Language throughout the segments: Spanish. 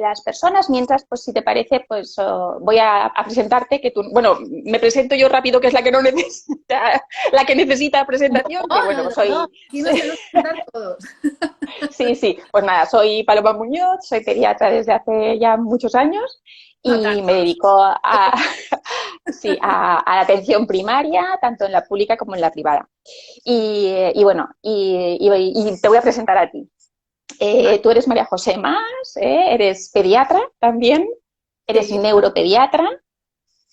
las personas, mientras, pues si te parece, pues voy a presentarte, que tú, bueno, me presento yo rápido, que es la que no necesita, la que necesita presentación, que No, bueno, no, pues no, soy, aquí nos tenemos que sentar todos. sí, sí, pues nada, soy Paloma Muñoz, soy pediatra desde hace ya muchos años No y me tantos. dedico a, sí, a la atención primaria, tanto en la pública como en la privada. Y bueno, y te voy a presentar a ti. Vale, Tú eres María José Más, eres pediatra también, eres pediatra. neuropediatra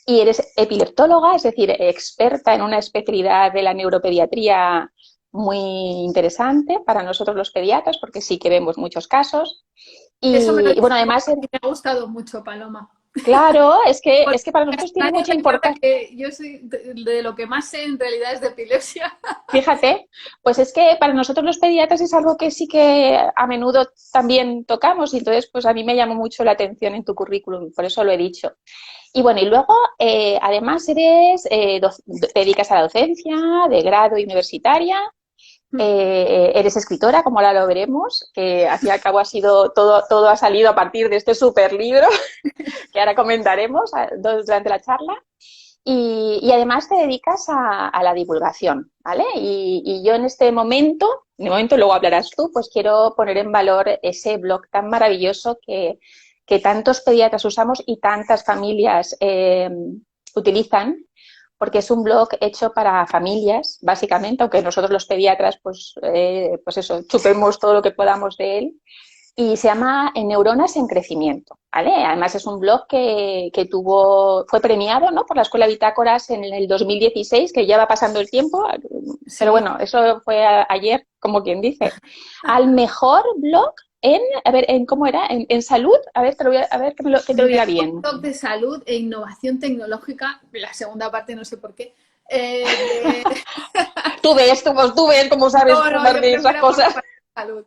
y eres epileptóloga, es decir, experta en una especialidad de la neuropediatría muy interesante para nosotros los pediatras, porque sí que vemos muchos casos. Eso me lo Y dice bueno, mi además, mamá y me ha gustado mucho, Paloma. claro, es Porque que para nosotros casi tiene nadie mucha recuerda importancia. que yo soy de lo que más sé en realidad es de epilepsia. Fíjate, pues es que para nosotros los pediatras es algo que sí que a menudo también tocamos y entonces pues a mí me llamó mucho la atención en tu currículum, por eso lo he dicho. Y bueno, y luego además te dedicas a la docencia de grado y universitaria, eres escritora, como ahora lo veremos, que al fin y al cabo ha sido todo ha salido a partir de este super libro que ahora comentaremos durante la charla. Y además te dedicas a la divulgación, ¿vale? Y yo en este momento, luego hablarás tú, pues quiero poner en valor ese blog tan maravilloso que tantos pediatras usamos y tantas familias utilizan, porque es un blog hecho para familias, básicamente, aunque nosotros los pediatras, pues eso, chupemos todo lo que podamos de él y se llama Neuronas en Crecimiento, ¿vale? Además es un blog que fue premiado, ¿no?, por la Escuela Bitácoras en el 2016, que ya va pasando el tiempo, pero Sí. bueno, eso fue ayer, como quien dice, al mejor blog a ver, ¿cómo era? En salud, a ver, a ver que te lo diga Mejor bien. blog de salud e innovación tecnológica, la segunda parte no sé por qué. De... Tú ves cómo sabes No, no, hablar yo de creo que esas era por la cosas. parte de salud.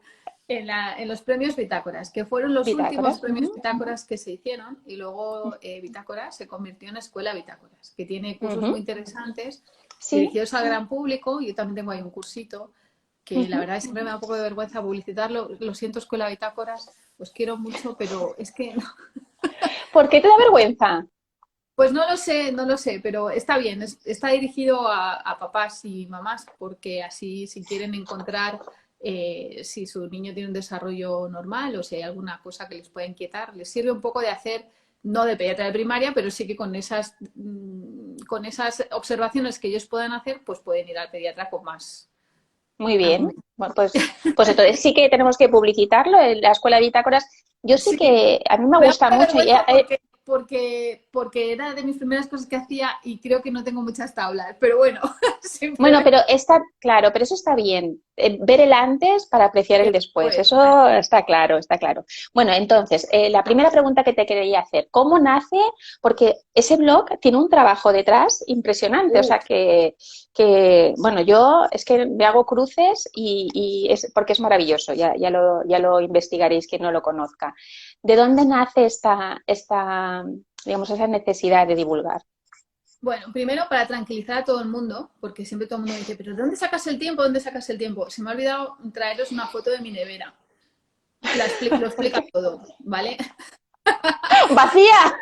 En los premios Bitácoras, que fueron los últimos Bitácoras. premios Bitácoras que se hicieron, y luego Bitácoras se convirtió en Escuela Bitácoras, que tiene cursos muy interesantes Sí. dirigidos al gran público. Yo también tengo ahí un cursito que la verdad siempre me da un poco de vergüenza publicitarlo. Lo siento, Escuela Bitácoras, os quiero mucho, pero es que no. ¿Por qué te da vergüenza? Pues no lo sé, no lo sé, pero está bien. Está dirigido a papás y mamás, porque así si quieren encontrar si su niño tiene un desarrollo normal o si hay alguna cosa que les pueda inquietar, les sirve un poco de hacer, no de pediatra de primaria, pero sí que con esas observaciones que ellos puedan hacer, pues pueden ir al pediatra con más Muy bien. argumentos. Bueno, pues entonces sí que tenemos que publicitarlo en la Escuela de Bitácoras. Yo sí Sí, que a mí me me da gusta mucha mucho. vergüenza porque era de mis primeras cosas que hacía y creo que no tengo muchas tablas, pero bueno, Bueno, simplemente pero está claro, pero eso está bien. Ver el antes para apreciar el después. pues, Eso está claro, está claro. Bueno, entonces, la primera pregunta que te quería hacer, ¿cómo nace? Porque ese blog tiene un trabajo detrás impresionante. O sea bueno, yo es que me hago cruces y es porque es maravilloso. Ya lo investigaréis quien no lo conozca. ¿De dónde nace digamos, esa necesidad de divulgar? bueno, primero para tranquilizar a todo el mundo, porque siempre todo el mundo me dice, pero ¿dónde sacas el tiempo? ¿Dónde sacas el tiempo? Se me ha olvidado traeros una foto de mi nevera. Lo ¿Por explica qué? todo, ¿vale? ¿Vacía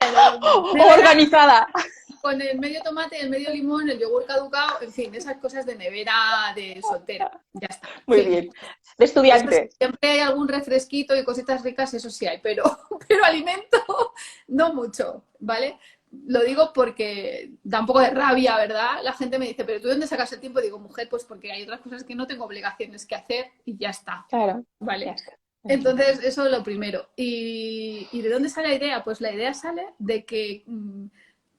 Bueno, o nevera organizada? con el medio tomate, el medio limón, el yogur caducado, en fin, esas cosas de nevera de soltera. Ya está. Muy Fin. bien. De Eso sí, estudiante. siempre hay algún refresquito y cositas ricas, eso sí hay, pero, pero alimento no mucho, ¿vale? Lo digo porque da un poco de rabia, ¿verdad? La gente me dice, pero ¿tú dónde sacas el tiempo? Digo, mujer, pues porque hay otras cosas que no tengo obligaciones que hacer y ya está, Claro, ya ¿vale? está. Entonces, eso es lo primero. ¿Y de dónde sale la idea? Pues la idea sale de que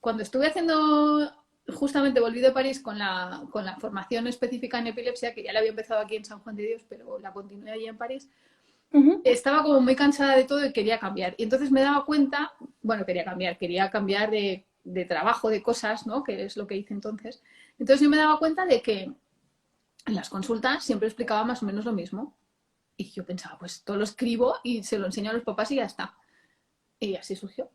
cuando estuve haciendo, justamente volví de París con la formación específica en epilepsia, que ya la había empezado aquí en San Juan de Dios, pero la continué allí en París, Ujú. estaba como muy cansada de todo y quería cambiar. Y entonces me daba cuenta, bueno, quería cambiar de trabajo, de cosas, ¿no? Que es lo que hice entonces. Entonces yo me daba cuenta de que en las consultas siempre explicaba más o menos lo mismo. Y yo pensaba, pues todo lo escribo y se lo enseño a los papás y ya está. Y así surgió.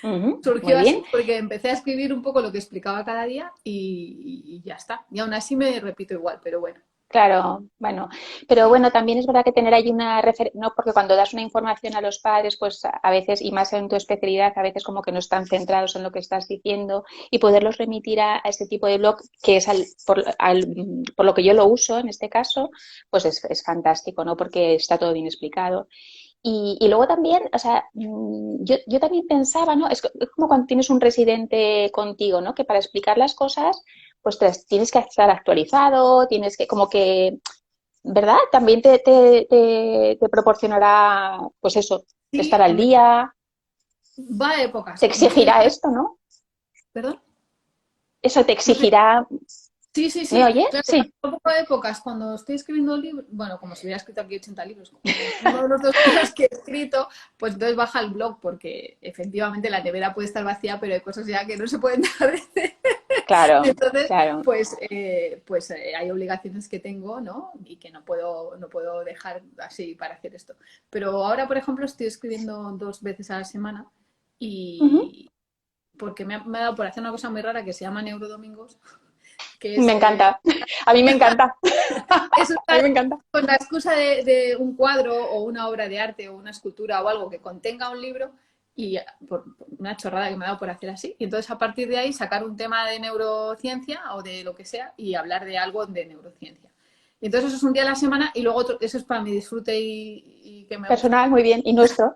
Ujú. Muy Surgió bien. así porque empecé a escribir un poco lo que explicaba cada día y ya está. Y aún así me repito igual, pero bueno. Claro, bueno, pero bueno, también es verdad que tener ahí una referencia, no, porque cuando das una información a los padres, pues a veces, y más en tu especialidad, a veces como que no están centrados en lo que estás diciendo y poderlos remitir a este tipo de blog, que es por lo que yo lo uso en este caso, pues es fantástico, ¿no? Porque está todo bien explicado. Y luego también, o sea, yo también pensaba, ¿no? Es como cuando tienes un residente contigo, ¿no? Que para explicar las cosas, pues tienes que estar actualizado, tienes que, como que, ¿verdad? También te proporcionará, pues eso, Sí, estar al hombre, día, va a épocas. te Como estoy exigirá escribiendo, esto, ¿no? perdón. Eso te No sé. exigirá, Sí, sí, ¿me sí, oyes? claro, Sí. un poco de épocas cuando estoy escribiendo libros, bueno, como si hubiera escrito aquí 80 libros, como uno de los dos libros que he escrito, pues entonces baja el blog porque efectivamente la nevera puede estar vacía, pero hay cosas ya que no se pueden dejar de hacer. Claro, Entonces, claro. pues hay obligaciones que tengo, ¿no? Y que no puedo dejar así para hacer esto. Pero ahora, por ejemplo, estoy escribiendo 2 veces a la semana Ujú. y porque me ha dado por hacer una cosa muy rara que se llama Neurodomingos, que Me es encanta. A mí me encanta. es A mí usar me encanta. con la excusa de un cuadro o una obra de arte o una escultura o algo que contenga un libro y por una chorrada que me ha dado por hacer así. Y entonces a partir de ahí sacar un tema de neurociencia o de lo que sea y hablar de algo de neurociencia. Y entonces eso es un día a la semana y luego eso es para mi disfrute y que me gusta. Personal, muy bien. ¿Y nuestro?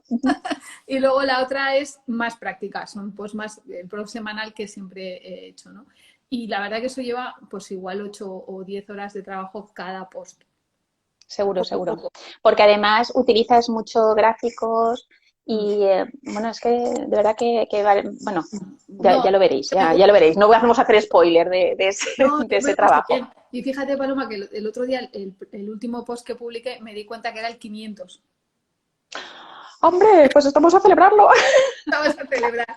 Y luego la otra es más práctica, son pues más el blog semanal que siempre he hecho, ¿no? Y la verdad que eso lleva pues igual 8 o 10 horas de trabajo cada post. Seguro, Poco, seguro. poco. Porque además utilizas mucho gráficos y, bueno, es que de verdad que vale, bueno, ya No, lo veréis, me ya gusta, lo veréis. No vamos a hacer spoiler no, de yo me ese lo paso trabajo. bien. Y fíjate, Paloma, que el otro día, el último post que publiqué, me di cuenta que era el 500. Hombre, pues estamos a celebrarlo Vamos a celebrar.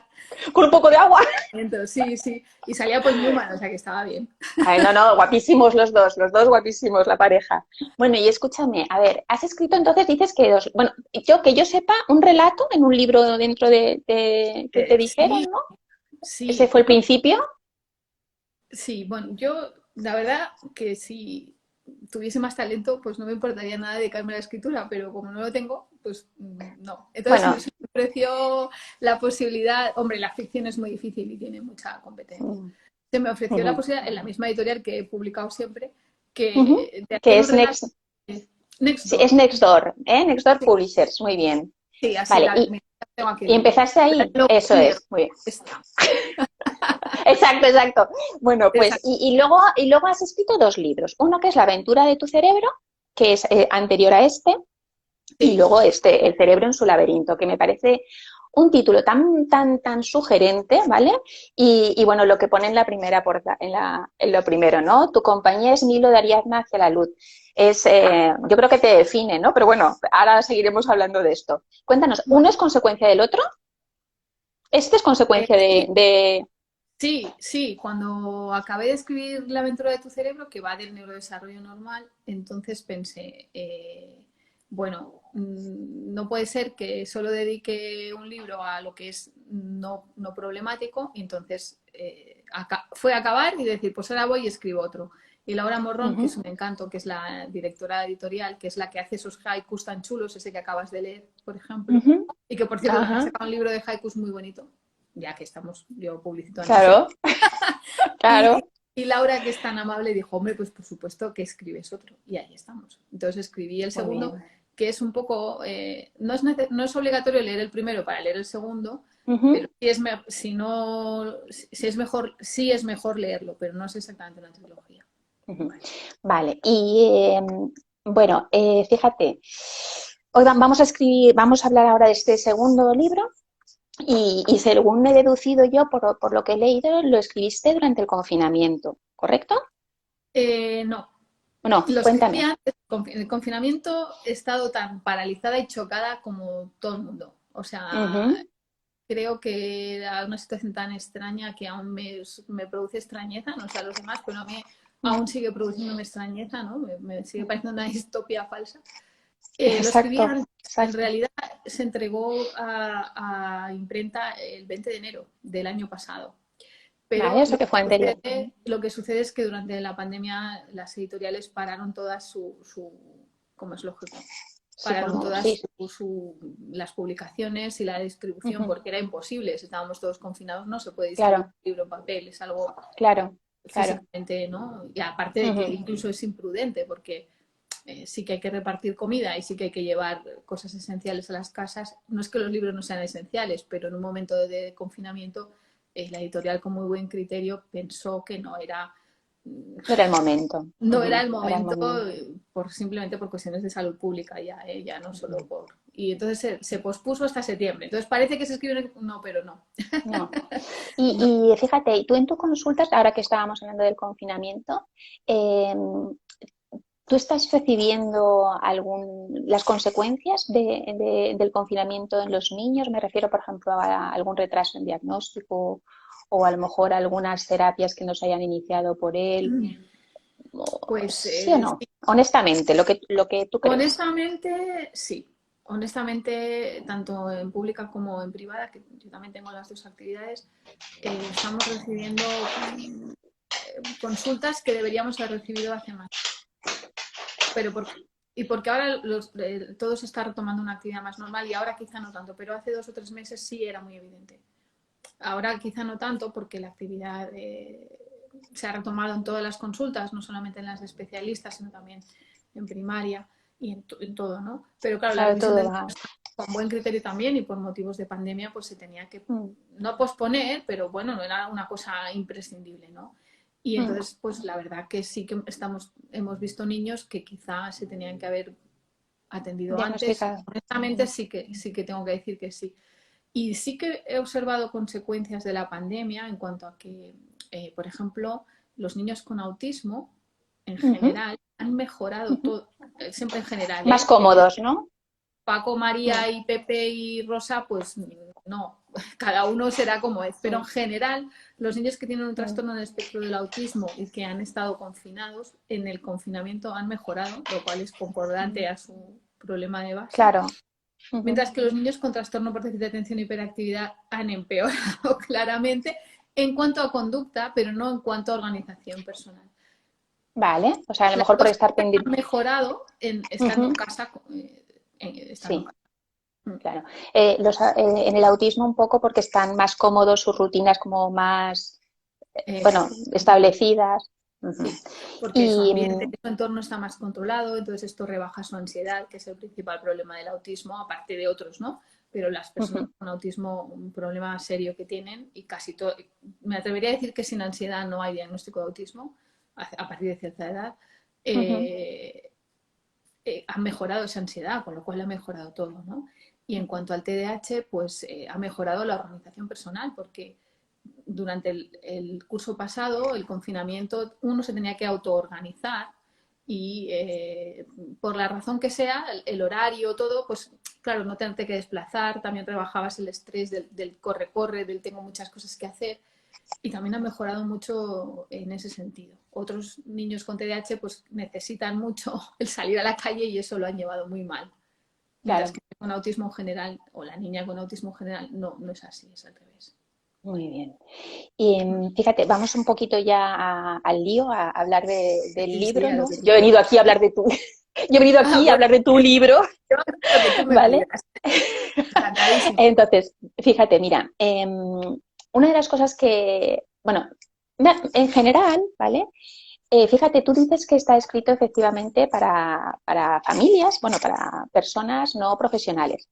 con un poco de agua. 500, sí, sí. Y salía por Newman, o sea que estaba bien. Ay, no, no, guapísimos los dos guapísimos, la pareja. Bueno, y escúchame, a ver, has escrito entonces, dices que bueno, que yo sepa, un relato en un libro dentro que te dijeron, Sí, ¿no? Ese sí, fue el principio. sí. Bueno, yo, la verdad que si tuviese más talento, pues no me importaría nada dedicarme a la escritura, pero como no lo tengo, pues no. Entonces Bueno, me ofreció la posibilidad, hombre, la ficción es muy difícil y tiene mucha competencia. mm, Se me ofreció la ujú, posibilidad, en la misma editorial que he publicado siempre, ujú, de que hacer un es relato Next, next sí, es door. Nextdoor, ¿eh? Nextdoor Sí, Publishers, muy bien. sí, así Vale, la tengo aquí y delante. empezaste ahí, Lo eso negro. es, muy bien. Está. Exacto, exacto. Bueno, pues Exacto. y luego has escrito dos libros. Uno que es La aventura de tu cerebro, que es anterior a este, y Sí. luego este, El cerebro en su laberinto, que me parece un título tan sugerente, ¿vale? Y bueno, lo que pone en la primera en lo primero, ¿no? Tu compañía es Nilo de Ariadna hacia la luz. Yo creo que te define, ¿no? Pero bueno, ahora seguiremos hablando de esto. Cuéntanos, ¿uno es consecuencia del otro? ¿Este es consecuencia Sí, de... sí, sí. Cuando acabé de escribir La aventura de tu cerebro, que va del neurodesarrollo normal, entonces pensé, bueno, no puede ser que solo dedique un libro a lo que es no problemático, y entonces fue acabar y decir, pues ahora voy y escribo otro. Y Laura Morrón, que es Ujú, un encanto, que es la directora editorial, que es la que hace esos haikus tan chulos, ese que acabas de leer, por ejemplo, ujú, y que por cierto también ha ajá, sacado un libro de haikus muy bonito, ya que estamos, yo publicito antes él. claro, Y, claro. y Laura, que es tan amable, dijo, hombre, pues por supuesto que escribes otro. Y ahí estamos. Entonces escribí el Muy segundo, bien. que es un poco, no es obligatorio leer el primero para leer el segundo, pero Ujú, si no, si es mejor, sí es mejor leerlo, pero no es exactamente una trilogía. ujú. Vale, y bueno, fíjate, hoy vamos a hablar ahora de este segundo libro y según me he deducido yo por lo que he leído, lo escribiste durante el confinamiento, ¿correcto? No, ¿O no? lo escribí Cuéntame. antes. En el confinamiento he estado tan paralizada y chocada como todo el mundo. O sea, Ujú, creo que era una situación tan extraña que aún me produce extrañeza, no sé a los demás, pero a mí aún ujú, sigue produciéndome extrañeza, ¿no? Me sigue ujú. pareciendo una distopia falsa. Lo escribí Exacto, antes, en exacto. realidad se entregó a imprenta el 20 de enero del año pasado, Pero Vale, eso que fue anterior. lo que sucede es que durante la pandemia las editoriales pararon todas como es lógico, Sí, pararon como, todas sí, las publicaciones y la distribución ujú, porque era imposible. Si estábamos todos confinados, no se puede distribuir claro, un libro en papel, es algo claro, claro. físicamente, ¿no? Y aparte de que Ujú, incluso es imprudente porque sí que hay que repartir comida y sí que hay que llevar cosas esenciales a las casas. No es que los libros no sean esenciales, pero en un momento de confinamiento la editorial con muy buen criterio pensó que no era el momento. no era Ujú, el no era el momento momento. simplemente por cuestiones de salud pública ya no solo Ujú, por... Y entonces se pospuso hasta septiembre. Entonces parece que se escribe... No, pero no. no. No. Y fíjate, y tú en tus consultas, ahora que estábamos hablando del confinamiento, eh, ¿tú estás recibiendo las consecuencias del confinamiento en los niños? Me refiero, por ejemplo, a algún retraso en diagnóstico o a lo mejor algunas terapias que no se hayan iniciado por él. Pues ¿Sí o no? Honestamente, lo que tú crees. honestamente, sí. Honestamente, tanto en pública como en privada, que yo también tengo las dos actividades, estamos recibiendo consultas que deberíamos haber recibido hace más. Pero y porque ahora todo se está retomando una actividad más normal y ahora quizá no tanto, pero hace 2 o 3 meses sí era muy evidente. Ahora quizá no tanto porque la actividad se ha retomado en todas las consultas, no solamente en las de especialistas, sino también en primaria y en todo, ¿no? Pero claro, la Claro, revisión todo del va. con buen criterio también y por motivos de pandemia pues se tenía que Mm, no posponer, pero bueno, no era una cosa imprescindible, ¿no? Y mm. entonces, pues la verdad que sí que hemos visto niños que quizá se tenían que haber atendido antes. Diagnosticado. Honestamente, Mm, sí que tengo que decir que sí. Y sí que he observado consecuencias de la pandemia en cuanto a que, por ejemplo, los niños con autismo, en ujú, general, han mejorado ujú. todo, siempre en general, Más cómodos, ¿no? Paco, Mm, María y Pepe y Rosa, pues no, cada uno será como es, pero en mm, general los niños que tienen un mm. trastorno del espectro del autismo y que han estado confinados, en el confinamiento han mejorado, lo cual es concordante a su problema de base, Claro. Ujú. mientras que los niños con trastorno por déficit de atención y hiperactividad han empeorado claramente en cuanto a conducta, pero no en cuanto a organización personal. Vale, o sea, a lo Las mejor por dos estar han pendiente. mejorado estando en casa, estando en Sí, casa. Mm. claro. En el autismo un poco porque están más cómodos, sus rutinas como más, bueno, Exacto. establecidas. Ujú. Sí, porque su Y ambiente, su entorno está más controlado, entonces esto rebaja su ansiedad, que es el principal problema del autismo, aparte de otros, ¿no? Pero las personas ujú, con autismo, un problema serio que tienen, y casi todo, me atrevería a decir que sin ansiedad no hay diagnóstico de autismo, a partir de cierta edad, ujú, eh, han mejorado esa ansiedad, con lo cual ha mejorado todo, ¿no? Y en cuanto al TDAH, pues ha mejorado la organización personal, porque durante el curso pasado, el confinamiento, uno se tenía que autoorganizar y por la razón que sea, el horario, todo, pues claro, no tenerte que desplazar, también rebajabas el estrés del corre-corre, del tengo muchas cosas que hacer y también ha mejorado mucho en ese sentido. Otros niños con TDAH pues necesitan mucho el salir a la calle y eso lo han llevado muy mal. Mientras claro, que con autismo en general, o la niña con autismo en general, no es así, es al revés. muy bien. Y fíjate, vamos un poquito ya al lío, a hablar del Sí, sí, libro, a lo ¿no? que tú Yo he venido quieras. aquí a hablar de tu, yo he venido Ah, aquí a bueno, hablar de tu libro, yo lo que tú me ¿vale? pidas. Encantadísima. Entonces, fíjate, mira, una de las cosas que, bueno, en general, ¿vale? Fíjate, tú dices que está escrito efectivamente para familias, bueno, para personas no profesionales.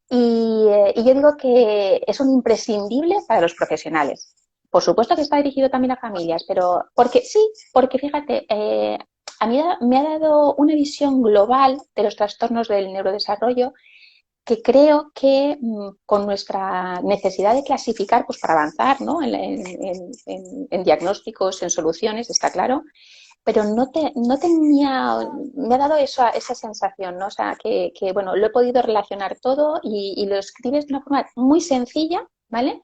Y yo digo que es un imprescindible para los profesionales. Por supuesto que está dirigido también a familias, pero porque sí, porque fíjate, a mí me ha dado una visión global de los trastornos del neurodesarrollo que creo que con nuestra necesidad de clasificar, pues para avanzar, ¿no? En diagnósticos, en soluciones, está claro, pero no tenía, me ha dado esa sensación, ¿no? O sea, bueno, lo he podido relacionar todo y lo escribes de una forma muy sencilla, ¿vale?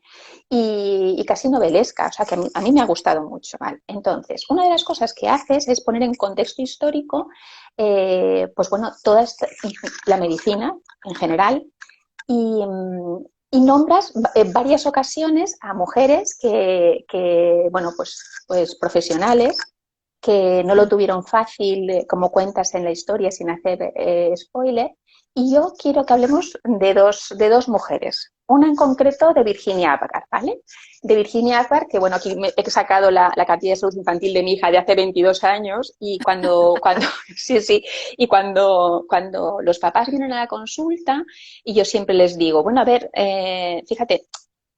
Y casi novelesca, o sea, que a mí me ha gustado mucho, ¿vale? Entonces, una de las cosas que haces es poner en contexto histórico, pues bueno, la medicina en general y, y nombras varias ocasiones a mujeres bueno, pues profesionales que no lo tuvieron fácil, como cuentas en la historia, sin hacer spoiler. Y yo quiero que hablemos de dos mujeres. Una en concreto de Virginia Apgar, ¿vale? De Virginia Apgar, que bueno, aquí he sacado la cartilla de salud infantil de mi hija de hace 22 años y sí, sí, y cuando los papás vienen a la consulta y yo siempre les digo, bueno, a ver, fíjate,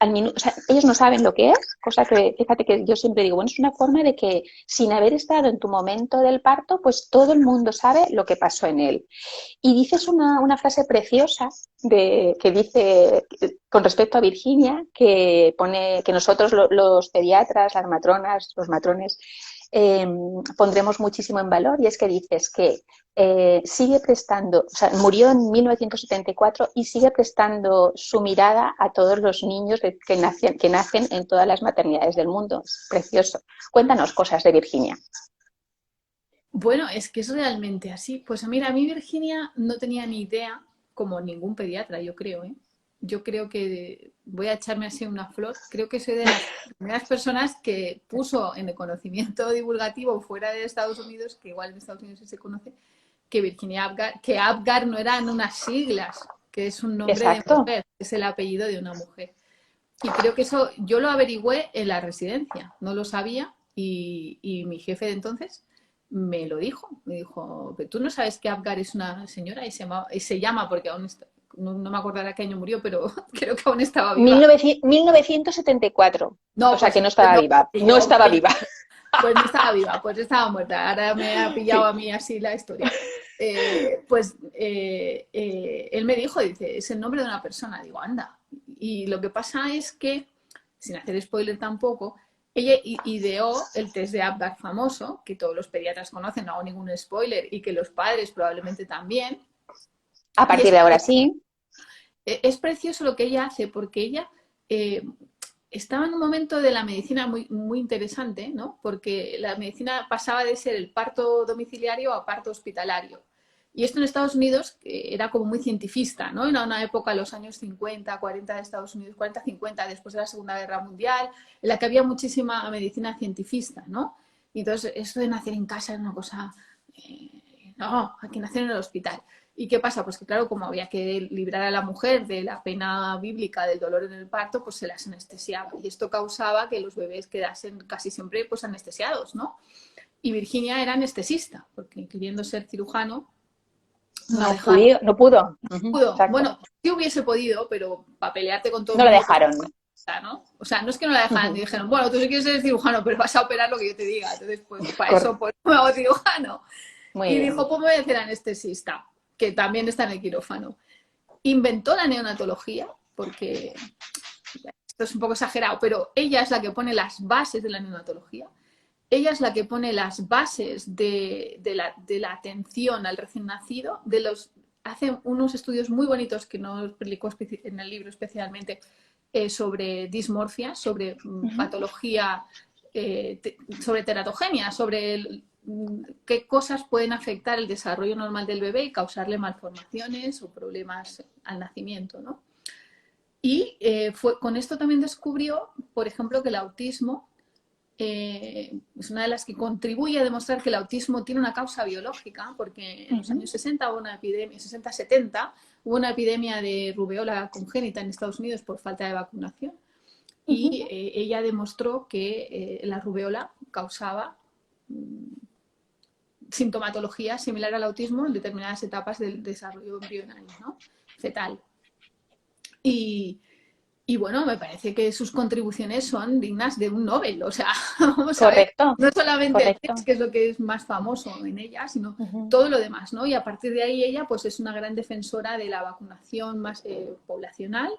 o sea, ellos no saben lo que es, cosa que, fíjate que yo siempre digo, bueno, es una forma de que sin haber estado en tu momento del parto, pues todo el mundo sabe lo que pasó en él. Y dices una frase preciosa que dice con respecto a Virginia, que pone que nosotros los pediatras, las matronas, los matrones, pondremos muchísimo en valor, y es que dices que sigue prestando, o sea, murió en 1974 y sigue prestando su mirada a todos los niños que nacen en todas las maternidades del mundo. Es precioso. Cuéntanos cosas de Virginia. Bueno, es que es realmente así. Pues mira, a mí Virginia no tenía ni idea, como ningún pediatra, yo creo, ¿eh? Yo creo que voy a echarme así una flor. Creo que soy de las primeras personas que puso en el conocimiento divulgativo fuera de Estados Unidos, que igual en Estados Unidos sí se conoce, que Virginia Apgar, que Apgar no eran unas siglas, que es un nombre de Exacto. mujer, es el apellido de una mujer. Y creo que eso yo lo averigüé en la residencia, no lo sabía, y mi jefe de entonces me lo dijo. Me dijo, tú no sabes que Apgar es una señora y se llama porque aún está, no me acordará qué año murió, pero creo que aún estaba viva. 1974. O No, sea, que no pues estaba no, viva. No estaba viva. pues no estaba viva, pues estaba muerta. Ahora me ha pillado Sí. a mí así la historia. Él me dijo, dice, es el nombre de una persona. Digo, anda. Y lo que pasa es que, sin hacer spoiler tampoco, ella ideó el test de Apgar famoso, que todos los pediatras conocen, no hago ningún spoiler, y que los padres probablemente también. A Y partir de ahora sí. es precioso lo que ella hace, porque ella estaba en un momento de la medicina muy, muy interesante, ¿no? Porque la medicina pasaba de ser el parto domiciliario a parto hospitalario. Y esto en Estados Unidos era como muy cientifista, ¿no? Era una época, los años 50, 40 de Estados Unidos, 40, 50, después de la Segunda Guerra Mundial, en la que había muchísima medicina cientifista, ¿no? Y entonces, esto de nacer en casa era una cosa... no, hay que nacer en el hospital. ¿Y qué pasa? Pues que claro, como había que librar a la mujer de la pena bíblica del dolor en el parto, pues se las anestesiaba. Y esto causaba que los bebés quedasen casi siempre pues anestesiados, ¿no? Y Virginia era anestesista, porque queriendo ser cirujano, no la No dejaron. pudo, no pudo. Pudo. Exacto. Bueno, sí hubiese podido, pero para pelearte con todo No el la mundo, pues, dejaron. ¿no? O sea, no es que no la dejaran, dijeron, bueno, tú sí quieres ser cirujano, pero vas a operar lo que yo te diga. Entonces, pues para eso Correcto. pues, me hago cirujano. Muy Y bien. dijo, pues me voy a hacer anestesista, que también está en el quirófano. Inventó la neonatología, porque esto es un poco exagerado, pero ella es la que pone las bases de la neonatología. Ella es la que pone las bases de la atención al recién nacido, hace unos estudios muy bonitos que no explicó en el libro especialmente sobre dismorfia, sobre patología, sobre teratogenia, sobre qué cosas pueden afectar el desarrollo normal del bebé y causarle malformaciones o problemas al nacimiento, ¿no? Y con esto también descubrió, por ejemplo, que el autismo es una de las que contribuye a demostrar que el autismo tiene una causa biológica, porque en los años 60 hubo una epidemia, 60-70, hubo una epidemia de rubeola congénita en Estados Unidos por falta de vacunación. Y ella demostró que la rubeola causaba sintomatología similar al autismo en determinadas etapas del desarrollo embrionario, ¿no? Fetal. Y, y bueno, me parece que sus contribuciones son dignas de un Nobel. O sea, vamos a ver, Correcto. no solamente el Correcto. test, que es lo que es más famoso en ella, sino Uh-huh. todo lo demás, ¿no? Y a partir de ahí ella pues es una gran defensora de la vacunación más poblacional,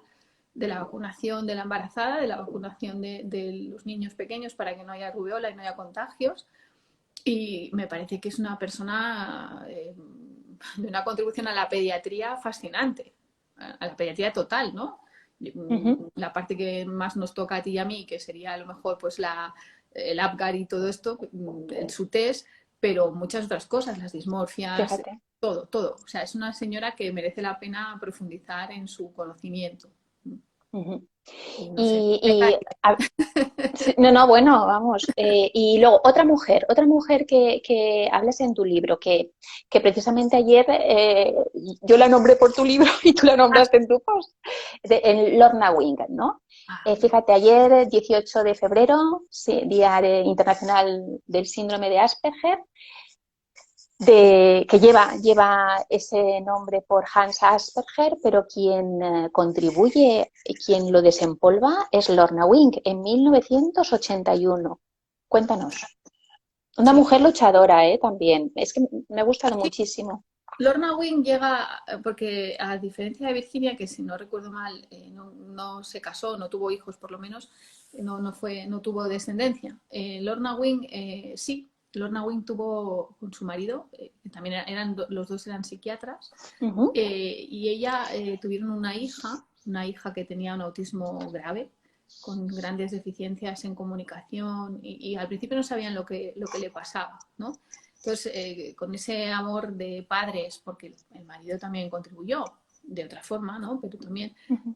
de la vacunación de la embarazada, de la vacunación de los niños pequeños para que no haya rubeola y no haya contagios. Y me parece que es una persona de una contribución a la pediatría fascinante, a la pediatría total, ¿no? Uh-huh. La parte que más nos toca a ti y a mí, que sería a lo mejor pues el Apgar y todo esto, en su test, pero muchas otras cosas, las dismorfias, Fíjate. todo, todo. O sea, es una señora que merece la pena profundizar en su conocimiento. Ujú. Y no sé, Y, me y, cae. a- sí, no, no, bueno, vamos. Y luego, otra mujer que hablas en tu libro, que precisamente ayer yo la nombré por tu libro y tú la Ah, nombraste en tu post, en Lorna Wing, ¿no? bien. Fíjate, ayer, 18 de febrero, sí, Internacional del Síndrome de Asperger, que lleva ese nombre por Hans Asperger, pero quien contribuye, quien lo desempolva es Lorna Wing en 1981. Cuéntanos. Una Sí. mujer luchadora, también. Es que me ha gustado muchísimo. Lorna Wing llega, porque a diferencia de Virginia, que si no recuerdo mal, no se casó, no tuvo hijos por lo menos, no tuvo descendencia. Lorna Wing, sí, Lorna Wing tuvo con su marido, que también los dos eran psiquiatras, Ujú, y ella tuvieron una hija que tenía un autismo grave, con grandes deficiencias en comunicación, y al principio no sabían lo que le pasaba, ¿no? Entonces, con ese amor de padres, porque el marido también contribuyó de otra forma, ¿no? Pero también ujú.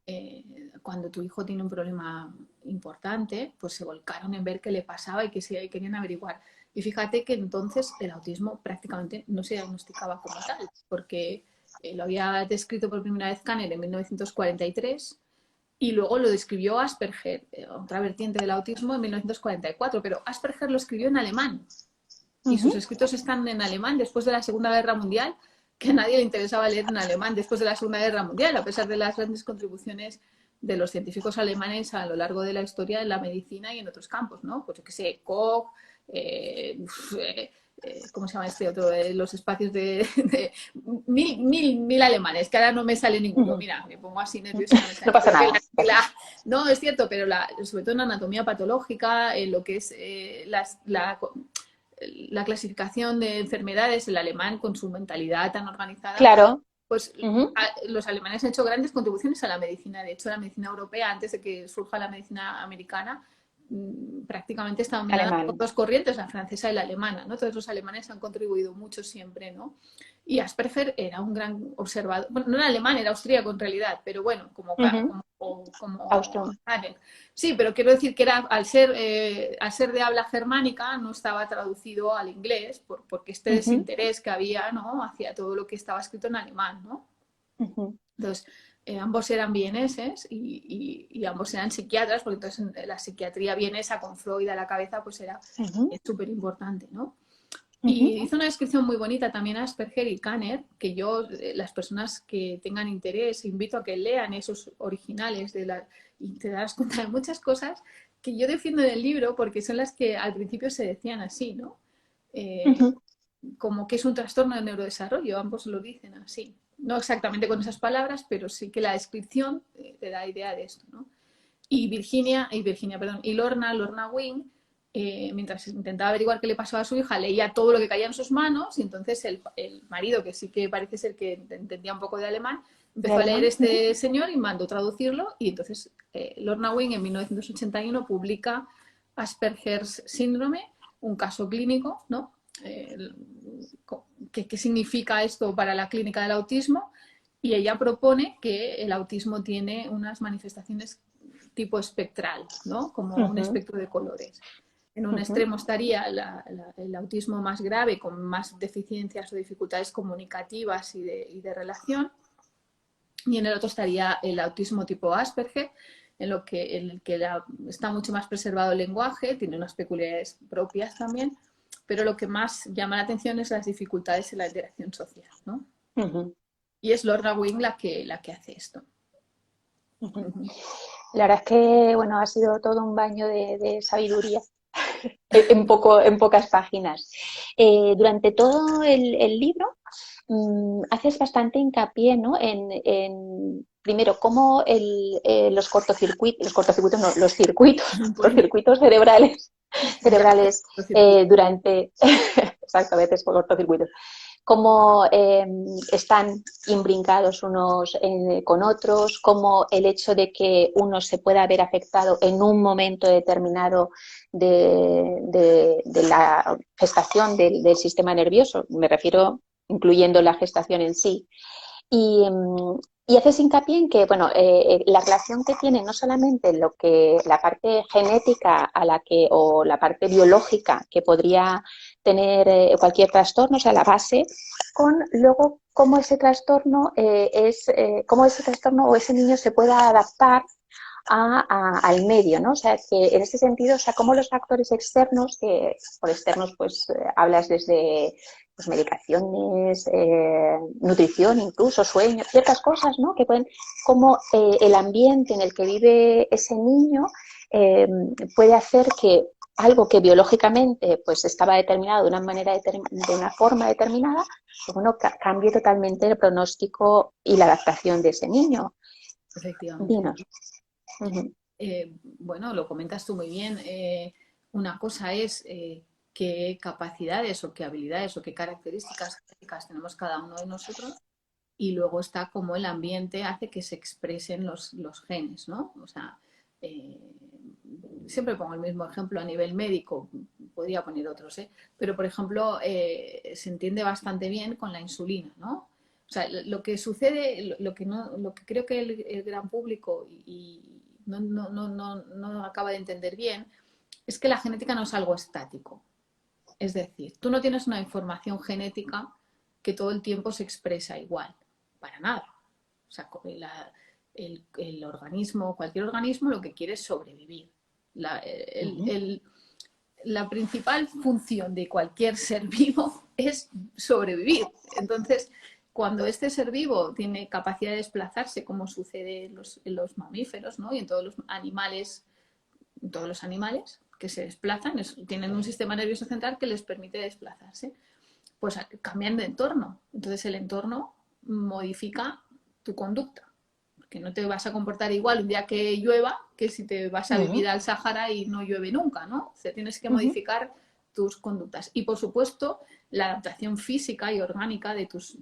cuando tu hijo tiene un problema importante, pues se volcaron en ver qué le pasaba y querían averiguar. Y fíjate que entonces el autismo prácticamente no se diagnosticaba como tal, porque lo había descrito por primera vez Kanner en 1943 y luego lo describió Asperger, otra vertiente del autismo, en 1944, pero Asperger lo escribió en alemán y sus Ujú. escritos están en alemán después de la Segunda Guerra Mundial, que a nadie le interesaba leer en alemán después de la Segunda Guerra Mundial, a pesar de las grandes contribuciones de los científicos alemanes a lo largo de la historia en la medicina y en otros campos, ¿no? Pues yo que sé, Koch, eh, ¿cómo se llama este otro? Los espacios de mil alemanes, que ahora no me sale ninguno. Ujú. Mira, me pongo así nerviosa y no me No sale. pasa Pero nada. no, es cierto, pero sobre todo en anatomía patológica, en lo que es la clasificación de enfermedades, el alemán con su mentalidad tan organizada, Claro. pues Ujú. los alemanes han hecho grandes contribuciones a la medicina. De hecho, la medicina europea, antes de que surja la medicina americana, prácticamente está dominada por Alemán. dos corrientes, la francesa y la alemana, ¿no? Todos los alemanes han contribuido mucho siempre, ¿no? Y Asperger era un gran observador, bueno, no era alemán, era austríaco en realidad, pero bueno, Ujú. como Austro. Hagen. Sí, pero quiero decir que era, al ser de habla germánica, no estaba traducido al inglés, porque este Ujú, desinterés que había, ¿no? Hacia todo lo que estaba escrito en alemán, ¿no? ujú, Entonces, ambos eran vieneses y ambos eran psiquiatras, porque entonces la psiquiatría vienesa con Freud a la cabeza, pues era ujú, súper importante, ¿no? ujú, Y hizo una descripción muy bonita también a Asperger y Kanner, que yo, las personas que tengan interés, invito a que lean esos originales y te darás cuenta de muchas cosas que yo defiendo en el libro, porque son las que al principio se decían así, ¿no? Eh, ujú, como que es un trastorno de neurodesarrollo, ambos lo dicen así. No exactamente con esas palabras, pero sí que la descripción te da idea de esto, ¿no? Y Lorna Wing, mientras intentaba averiguar qué le pasaba a su hija, leía todo lo que caía en sus manos y entonces el marido, que sí que parece ser que entendía un poco de alemán, de empezó a leer alemán. Ujú, este señor y mandó traducirlo y entonces Lorna Wing en 1981 publica Asperger's síndrome, un caso clínico, ¿no? Eh, ¿Qué significa esto para la clínica del autismo? Y ella propone que el autismo tiene unas manifestaciones tipo espectral, ¿no? Como un ujú, espectro de colores. En un ujú, extremo estaría el autismo más grave, con más deficiencias o dificultades comunicativas y de relación, y en el otro estaría el autismo tipo Asperger, en el que está mucho más preservado el lenguaje, tiene unas peculiaridades propias también, pero lo que más llama la atención es las dificultades en la interacción social, ¿no? ujú, Y es Lorna Wing la que hace esto. ujú. Uh-huh. La verdad es que, bueno, ha sido todo un baño de sabiduría en pocas páginas. Durante todo el libro haces bastante hincapié, ¿no? Primero, cómo los cortocircuitos, no, los Pues, circuitos ya, cerebrales circuito. durante, exacto, a veces por cortocircuitos, cómo están imbrincados unos con otros, cómo el hecho de que uno se pueda ver afectado en un momento determinado de la gestación del sistema nervioso, me refiero incluyendo la gestación en sí, Y haces hincapié en que, bueno, la relación que tiene no solamente lo que, la parte genética a la que, o la parte biológica que podría tener cualquier trastorno, o sea, la base, con luego cómo ese trastorno cómo ese trastorno o ese niño se pueda adaptar al medio, ¿no? O sea, que en ese sentido, o sea, cómo los factores externos, que por externos pues hablas desde pues, medicaciones, nutrición incluso, sueño, ciertas cosas, ¿no? Que pueden, como el ambiente en el que vive ese niño eh, puede hacer que algo que biológicamente pues estaba determinado de una manera de una forma determinada, pues, bueno, cambie totalmente el pronóstico y la adaptación de ese niño. Efectivamente. Dinos. Uh-huh. Bueno, lo comentas tú muy bien. Una cosa es qué capacidades o qué habilidades o qué características genéticas tenemos cada uno de nosotros, y luego está cómo el ambiente hace que se expresen los genes, ¿no? O sea, eh, siempre pongo el mismo ejemplo a nivel médico, podría poner otros, ¿eh? Pero por ejemplo, se entiende bastante bien con la insulina, ¿no? O sea, lo que sucede, lo que creo que el gran público no acaba de entender bien, es que la genética no es algo estático. Es decir, tú no tienes una información genética que todo el tiempo se expresa igual, para nada. O sea, el organismo, cualquier organismo lo que quiere es sobrevivir. La, el, Uh-huh. el, la principal función de cualquier ser vivo es sobrevivir. Entonces, cuando este ser vivo tiene capacidad de desplazarse, como sucede en los mamíferos, ¿no? Y en todos los animales que se desplazan, tienen un sistema nervioso central que les permite desplazarse, pues cambian de entorno. Entonces el entorno modifica tu conducta, porque no te vas a comportar igual un día que llueva que si te vas a Uh-huh. vivir al Sahara y no llueve nunca, ¿no? O sea, tienes que Uh-huh. modificar tus conductas. Y por supuesto, la adaptación física y orgánica de tus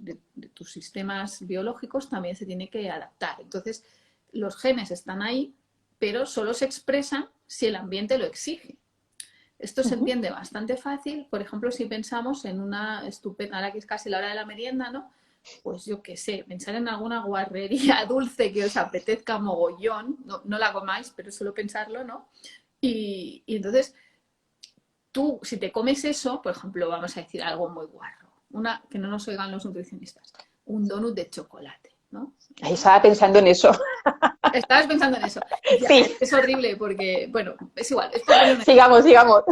sistemas biológicos también se tiene que adaptar. Entonces, los genes están ahí, pero solo se expresan si el ambiente lo exige. Esto se Uh-huh. entiende bastante fácil, por ejemplo, si pensamos en una estupenda, ahora que es casi la hora de la merienda, ¿no? Pues yo qué sé, pensar en alguna guarrería dulce que os apetezca mogollón, no la comáis, pero solo pensarlo, ¿no? Y entonces, tú, si te comes eso, por ejemplo, vamos a decir algo muy guarro, que no nos oigan los nutricionistas, un donut de chocolate, ¿no? Ahí estaba pensando en eso. Estabas pensando en eso. Ya, Sí, es horrible porque, bueno, es igual, es por poner un sigamos, sigamos.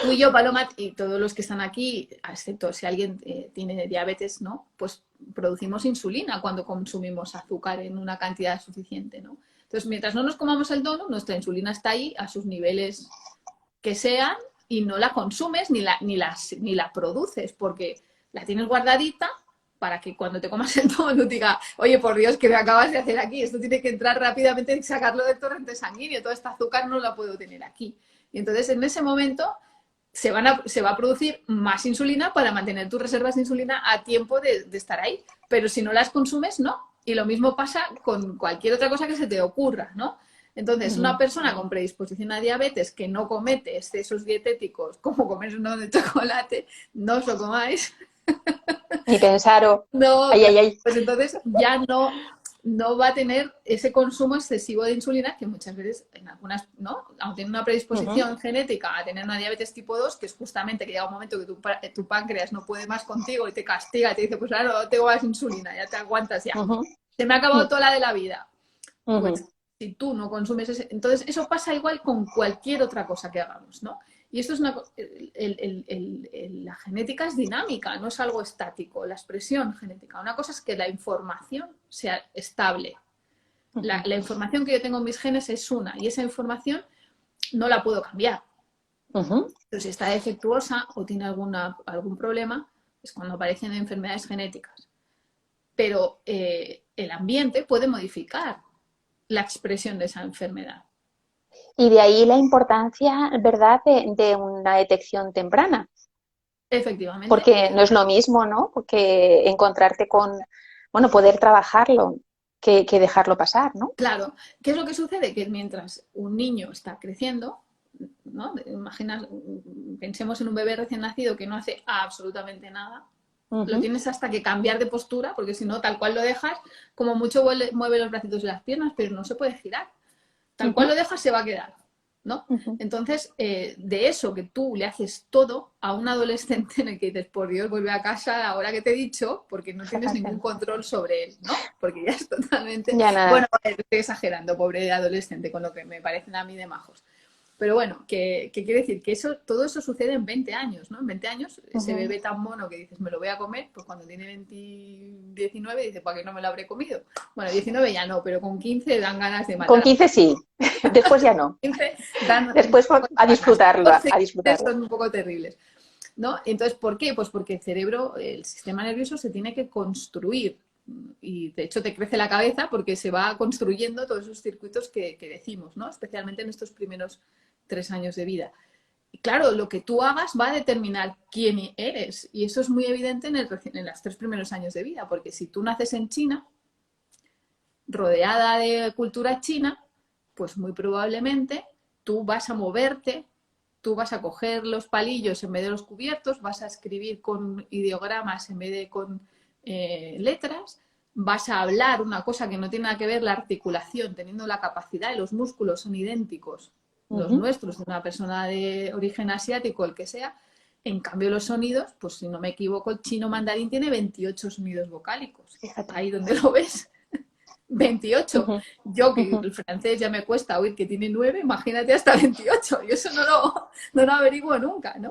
tú y yo, Paloma, y todos los que están aquí, excepto si alguien tiene diabetes, ¿no? Pues producimos insulina cuando consumimos azúcar en una cantidad suficiente, ¿no? Entonces, mientras no nos comamos el donut, nuestra insulina está ahí a sus niveles que sean y no la consumes ni la produces porque la tienes guardadita para que cuando te comas el donut diga, oye, por Dios, ¿qué me acabas de hacer aquí? Esto tiene que entrar rápidamente y sacarlo del torrente sanguíneo. Toda esta azúcar no la puedo tener aquí. Y entonces, en ese momento, se va a producir más insulina para mantener tus reservas de insulina a tiempo de estar ahí. Pero si no las consumes, no. Y lo mismo pasa con cualquier otra cosa que se te ocurra, ¿no? Entonces, una Uh-huh. persona con predisposición a diabetes que no comete excesos dietéticos como comer un de chocolate, no os lo comáis. Ni pensar, No, ay, claro. ay, ay. Pues entonces ya no va a tener ese consumo excesivo de insulina que muchas veces en algunas, ¿no? Aunque tiene una Uh-huh. predisposición genética a tener una diabetes tipo 2, que es justamente que llega un momento que tu páncreas no puede más contigo y te castiga y te dice, pues ahora no tengo más insulina, ya te aguantas ya. Uh-huh. Se me ha acabado toda la de la vida. Uh-huh. Pues si tú no consumes ese, entonces eso pasa igual con cualquier otra cosa que hagamos, ¿no? Y esto es la genética es dinámica, no es algo estático, la expresión genética. Una cosa es que la información sea estable. Uh-huh. La información que yo tengo en mis genes es una y esa información no la puedo cambiar. Uh-huh. Pero si está defectuosa o tiene algún problema, es cuando aparecen enfermedades genéticas. Pero el ambiente puede modificar la expresión de esa enfermedad. Y de ahí la importancia, ¿verdad?, de una detección temprana, Efectivamente. porque no es lo mismo, ¿no? Porque encontrarte con, bueno, poder trabajarlo que dejarlo pasar, ¿no? Claro, ¿qué es lo que sucede? Que mientras un niño está creciendo, ¿no? Imagina, pensemos en un bebé recién nacido que no hace absolutamente nada, Lo tienes hasta que cambiar de postura, porque si no, tal cual lo dejas, como mucho mueve los bracitos y las piernas, pero no se puede girar. Tal cual lo dejas, se va a quedar, ¿no? Entonces, de eso que tú le haces todo a un adolescente en el que dices, por Dios, vuelve a casa ahora que te he dicho, porque no tienes ningún control sobre él, ¿no? Porque ya es totalmente... Ya nada. Bueno, estoy exagerando, pobre adolescente, con lo que me parecen a mí de majos. Pero bueno, que quiere decir que todo eso sucede en 20 años, ¿no? En 20 años ese bebé tan mono que dices, me lo voy a comer, pues cuando tiene 19 dice, ¿para qué no me lo habré comido? Bueno, 19 ya no, pero con 15 dan ganas de matar. Con 15 sí, después ya no. 15 después a disfrutarlo, a disfrutarlo. Son un poco terribles, ¿no? Entonces, ¿por qué? Pues porque el cerebro, el sistema nervioso se tiene que construir. Y de hecho te crece la cabeza porque se va construyendo todos esos circuitos que decimos, ¿no? Especialmente en estos primeros 3 años de vida. Y claro, lo que tú hagas va a determinar quién eres. Y eso es muy evidente en los 3 primeros años de vida, porque si tú naces en China, rodeada de cultura china, pues muy probablemente tú vas a moverte, tú vas a coger los palillos en vez de los cubiertos, vas a escribir con ideogramas en vez de con letras, vas a hablar una cosa que no tiene nada que ver, la articulación, teniendo la capacidad y los músculos son idénticos, los nuestros, de una persona de origen asiático, el que sea. En cambio, los sonidos, pues si no me equivoco, el chino mandarín tiene 28 sonidos vocálicos. Fíjate. Ahí donde lo ves. 28. Yo, que el francés ya me cuesta oír que tiene 9, imagínate hasta 28. Y eso no lo averiguo nunca, ¿no?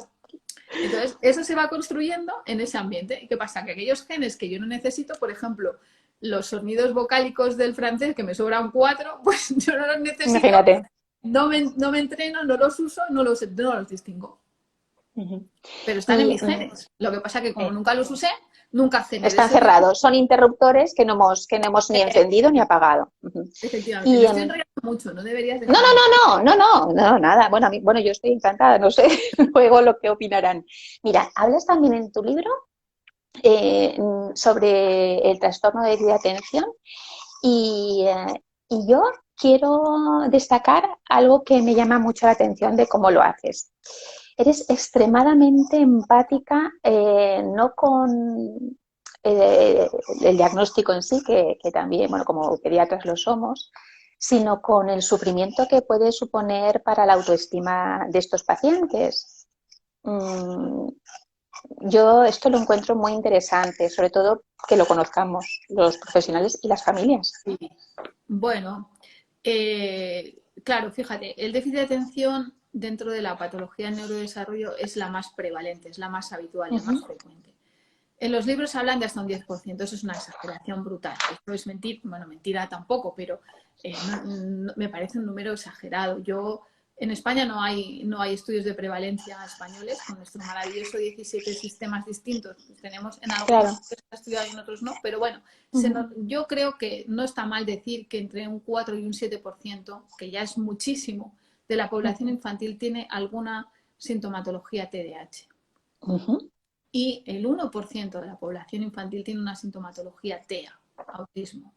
Entonces, eso se va construyendo en ese ambiente. ¿Y qué pasa? Que aquellos genes que yo no necesito, por ejemplo, los sonidos vocálicos del francés, que me sobran 4, pues yo no los necesito. Imagínate. No me entreno, no los uso, no los distingo. Pero están en mis genes. Lo que pasa que como nunca los usé, nunca generé. Están cerrados, son interruptores que no hemos ni encendido ni apagado. Efectivamente. Me estoy enrollando mucho, no deberías dejar. No, nada. Bueno, yo estoy encantada, no sé luego lo que opinarán. Mira, hablas también en tu libro sobre el trastorno de déficit de atención y yo quiero destacar algo que me llama mucho la atención de cómo lo haces. Eres extremadamente empática, no con el diagnóstico en sí, que también, bueno, como pediatras lo somos, sino con el sufrimiento que puede suponer para la autoestima de estos pacientes. Yo esto lo encuentro muy interesante, sobre todo que lo conozcamos los profesionales y las familias. Sí. Bueno, claro, fíjate, el déficit de atención dentro de la patología del neurodesarrollo es la más prevalente, es la más habitual, la más frecuente. En los libros hablan de hasta un 10%, eso es una exageración brutal. Esto es mentira tampoco, pero me parece un número exagerado. En España no hay estudios de prevalencia españoles, con nuestro maravilloso 17 sistemas distintos. Tenemos en algunos que está estudiado y en otros no, pero bueno, yo creo que no está mal decir que entre un 4 y un 7%, que ya es muchísimo, de la población infantil tiene alguna sintomatología TDAH. Y el 1% de la población infantil tiene una sintomatología TEA, autismo.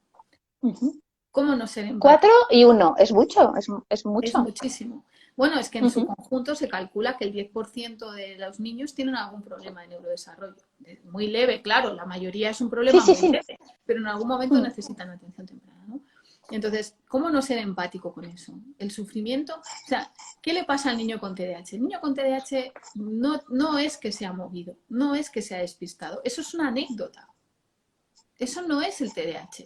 ¿Cómo no ser empático? 4 y 1, es mucho, es mucho. Es muchísimo. Bueno, es que en su conjunto se calcula que el 10% de los niños tienen algún problema de neurodesarrollo. Muy leve, claro, la mayoría es un problema muy leve, pero en algún momento necesitan atención temprana, ¿no? Entonces, ¿cómo no ser empático con eso? El sufrimiento, o sea, ¿qué le pasa al niño con TDAH? El niño con TDAH no es que sea movido, no es que sea despistado, eso es una anécdota. Eso no es el TDAH.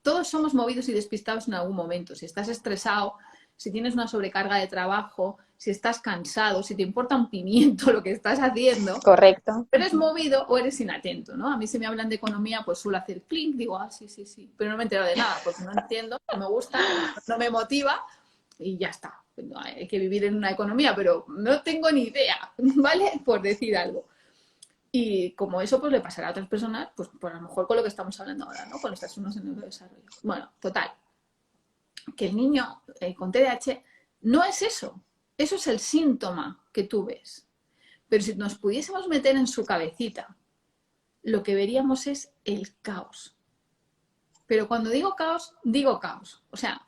Todos somos movidos y despistados en algún momento. Si estás estresado, si tienes una sobrecarga de trabajo, si estás cansado, si te importa un pimiento lo que estás haciendo. Correcto. ¿Eres movido o eres inatento? ¿No? A mí si me hablan de economía, pues suelo hacer clic, digo, sí. Pero no me entero de nada, porque no entiendo, no me gusta, no me motiva y ya está. Hay que vivir en una economía, pero no tengo ni idea, ¿vale? Por decir algo. Y como eso pues le pasará a otras personas, pues a lo mejor con lo que estamos hablando ahora, ¿no? Con los trastornos de neurodesarrollo. Bueno, total. Que el niño con TDAH no es eso. Eso es el síntoma que tú ves. Pero si nos pudiésemos meter en su cabecita, lo que veríamos es el caos. Pero cuando digo caos, digo caos. O sea,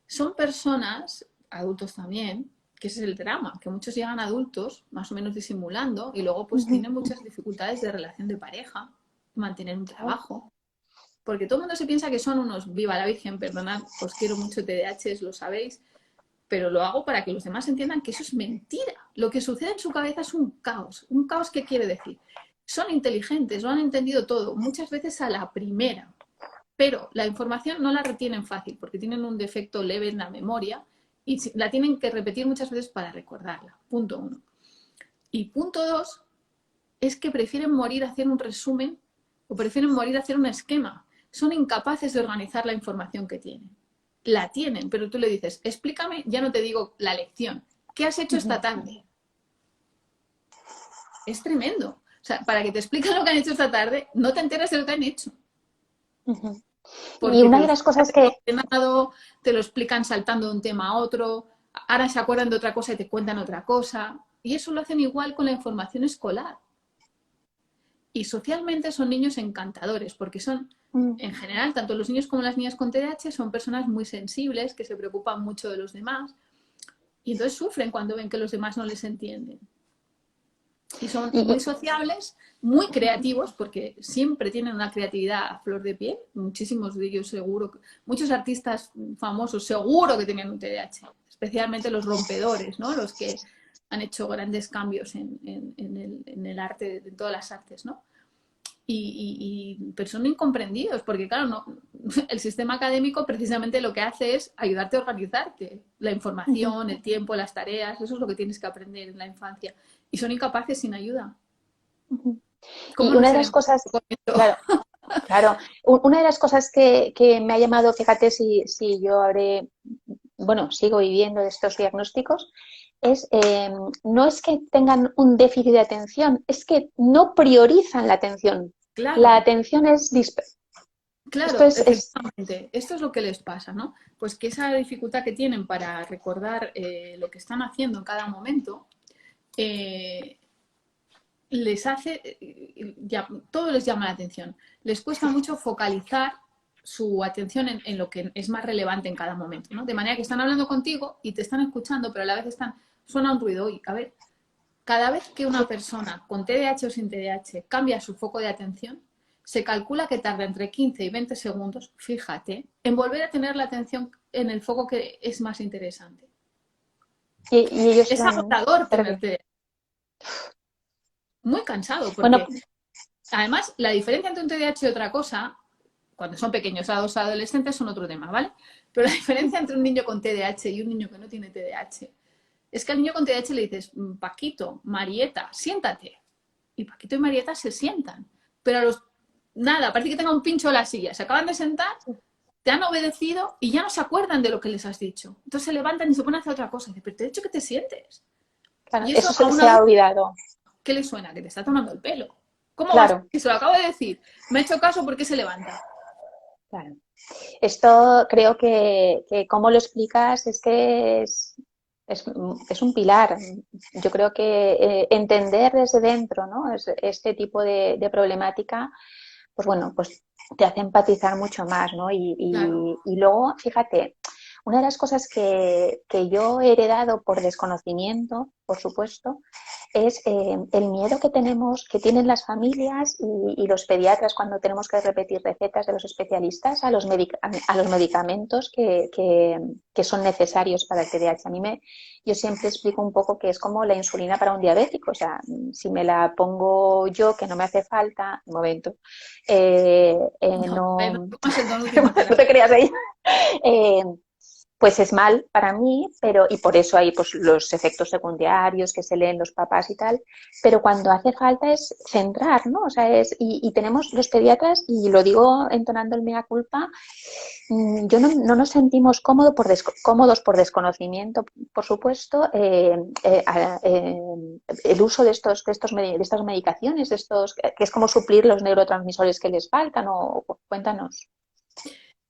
son personas, adultos también, que ese es el drama, que muchos llegan adultos más o menos disimulando y luego pues tienen muchas dificultades de relación de pareja, mantener un trabajo. Porque todo el mundo se piensa que son unos, viva la Virgen, perdonad, os quiero mucho TDAH, lo sabéis, pero lo hago para que los demás entiendan que eso es mentira. Lo que sucede en su cabeza es un caos. ¿Un caos qué quiere decir? Son inteligentes, lo han entendido todo, muchas veces a la primera, pero la información no la retienen fácil porque tienen un defecto leve en la memoria y la tienen que repetir muchas veces para recordarla. Punto 1. Y punto 2 es que prefieren morir a hacer un resumen o prefieren morir a hacer un esquema. Son incapaces de organizar la información que tienen. La tienen, pero tú le dices, explícame, ya no te digo la lección. ¿Qué has hecho esta tarde? Es tremendo. O sea, para que te expliquen lo que han hecho esta tarde, no te enteras de lo que han hecho. Porque y una de las cosas que... te lo explican saltando de un tema a otro, ahora se acuerdan de otra cosa y te cuentan otra cosa. Y eso lo hacen igual con la información escolar. Y socialmente son niños encantadores, porque son, en general, tanto los niños como las niñas con TDAH son personas muy sensibles, que se preocupan mucho de los demás, y entonces sufren cuando ven que los demás no les entienden. Y son muy sociables, muy creativos, porque siempre tienen una creatividad a flor de piel. Muchísimos de ellos seguro, muchos artistas famosos seguro que tenían un TDAH, especialmente los rompedores, ¿no? Los que han hecho grandes cambios en el arte, en todas las artes, ¿no? Pero son incomprendidos, porque claro, no, el sistema académico precisamente lo que hace es ayudarte a organizarte, la información, el tiempo, las tareas, eso es lo que tienes que aprender en la infancia, y son incapaces sin ayuda. Y una de las cosas, claro, una de las cosas que me ha llamado, fíjate si yo habré, bueno, sigo viviendo de estos diagnósticos, es no es que tengan un déficit de atención, es que no priorizan la atención. Claro. La atención es dispersa. Claro, efectivamente, esto es lo que les pasa, ¿no? Pues que esa dificultad que tienen para recordar lo que están haciendo en cada momento, les hace, todo les llama la atención. Les cuesta mucho focalizar su atención en lo que es más relevante en cada momento, ¿no? De manera que están hablando contigo y te están escuchando, pero a la vez suena un ruido. Y, a ver, cada vez que una persona con TDAH o sin TDAH cambia su foco de atención, se calcula que tarda entre 15 y 20 segundos, fíjate, en volver a tener la atención en el foco que es más interesante. Y ellos es agotador tener TDAH. Muy cansado, porque además la diferencia entre un TDAH y otra cosa, cuando son pequeños, adolescentes son otro tema, ¿vale? Pero la diferencia entre un niño con TDAH y un niño que no tiene TDAH es que al niño con TDAH le dices, Paquito, Marieta, siéntate. Y Paquito y Marieta se sientan. Pero a los... Nada, parece que tenga un pincho en la silla. Se acaban de sentar, te han obedecido y ya no se acuerdan de lo que les has dicho. Entonces se levantan y se ponen a hacer otra cosa. Y dicen, pero te he dicho que te sientes. Claro, y eso se ha olvidado. ¿Qué le suena? Que te está tomando el pelo. ¿Cómo claro. vas? Y se lo acabo de decir. Me ha hecho caso porque se levanta. Claro. Esto creo que como lo explicas es que es un pilar. Yo creo que entender desde dentro, ¿no? Este tipo de problemática, pues bueno, pues te hace empatizar mucho más, ¿no? Claro. Y luego, fíjate, una de las cosas que yo he heredado por desconocimiento, por supuesto, es el miedo que tienen las familias y los pediatras cuando tenemos que repetir recetas de los especialistas a los medicamentos que son necesarios para el TDAH. Yo siempre explico un poco que es como la insulina para un diabético. O sea, si me la pongo yo, que no me hace falta, un momento, no te creas ahí. Pues es mal para mí, y por eso hay pues, los efectos secundarios que se leen los papás y tal, pero cuando hace falta es centrar, ¿no? O sea, y tenemos los pediatras, y lo digo entonando el mea culpa, yo no nos sentimos cómodos por desconocimiento, por supuesto, el uso de estas medicaciones, que es como suplir los neurotransmisores que les faltan, o cuéntanos.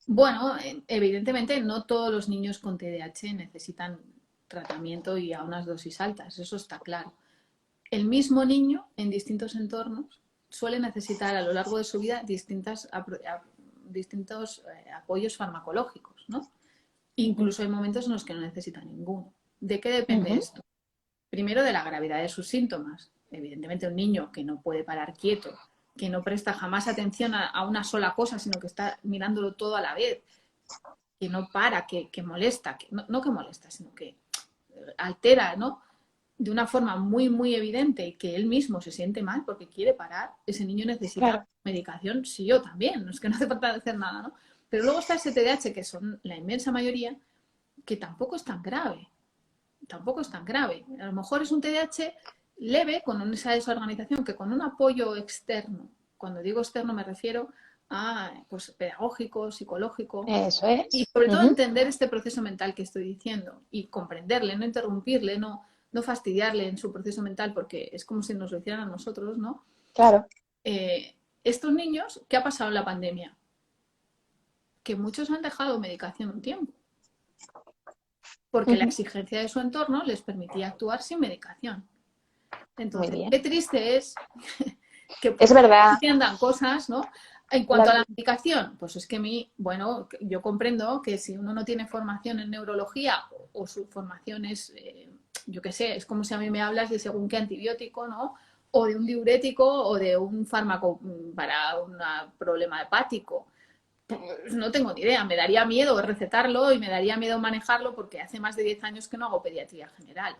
Bueno, evidentemente no todos los niños con TDAH necesitan tratamiento y a unas dosis altas, eso está claro. El mismo niño en distintos entornos suele necesitar a lo largo de su vida distintos apoyos farmacológicos, ¿no? Incluso hay momentos en los que no necesita ninguno, ¿De qué depende Ujú. esto? Primero, de la gravedad de sus síntomas. Evidentemente, un niño que no puede parar quieto, que no presta jamás atención a una sola cosa, sino que está mirándolo todo a la vez, que no para, que molesta, no que molesta, sino que altera, ¿no? De una forma muy, muy evidente y que él mismo se siente mal porque quiere parar, ese niño necesita Claro, medicación, sí o también, no es que no hace falta hacer nada, ¿no? Pero luego está ese TDAH, que son la inmensa mayoría, que tampoco es tan grave, tampoco es tan grave. A lo mejor es un TDAH leve con esa desorganización que con un apoyo externo, cuando digo externo me refiero a pues, pedagógico, psicológico, eso y es. sobre todo Ujú. entender este proceso mental que estoy diciendo y comprenderle, no interrumpirle, no fastidiarle en su proceso mental porque es como si nos lo hicieran a nosotros, ¿no? Claro. Estos niños, ¿qué ha pasado en la pandemia? Que muchos han dejado medicación un tiempo porque la Ujú. exigencia de su entorno les permitía actuar sin medicación. Muy Entonces, bien. qué triste es que por Es fin verdad, entiendan cosas, ¿no? En cuanto a claro. la medicación, pues es que bueno, yo comprendo que si uno no tiene formación en neurología o su formación es, yo qué sé, es como si a mí me hablas de según qué antibiótico, ¿no? O de un diurético o de un fármaco para un problema hepático. Pues no tengo ni idea, me daría miedo recetarlo y me daría miedo manejarlo porque hace más de 10 años que no hago pediatría general.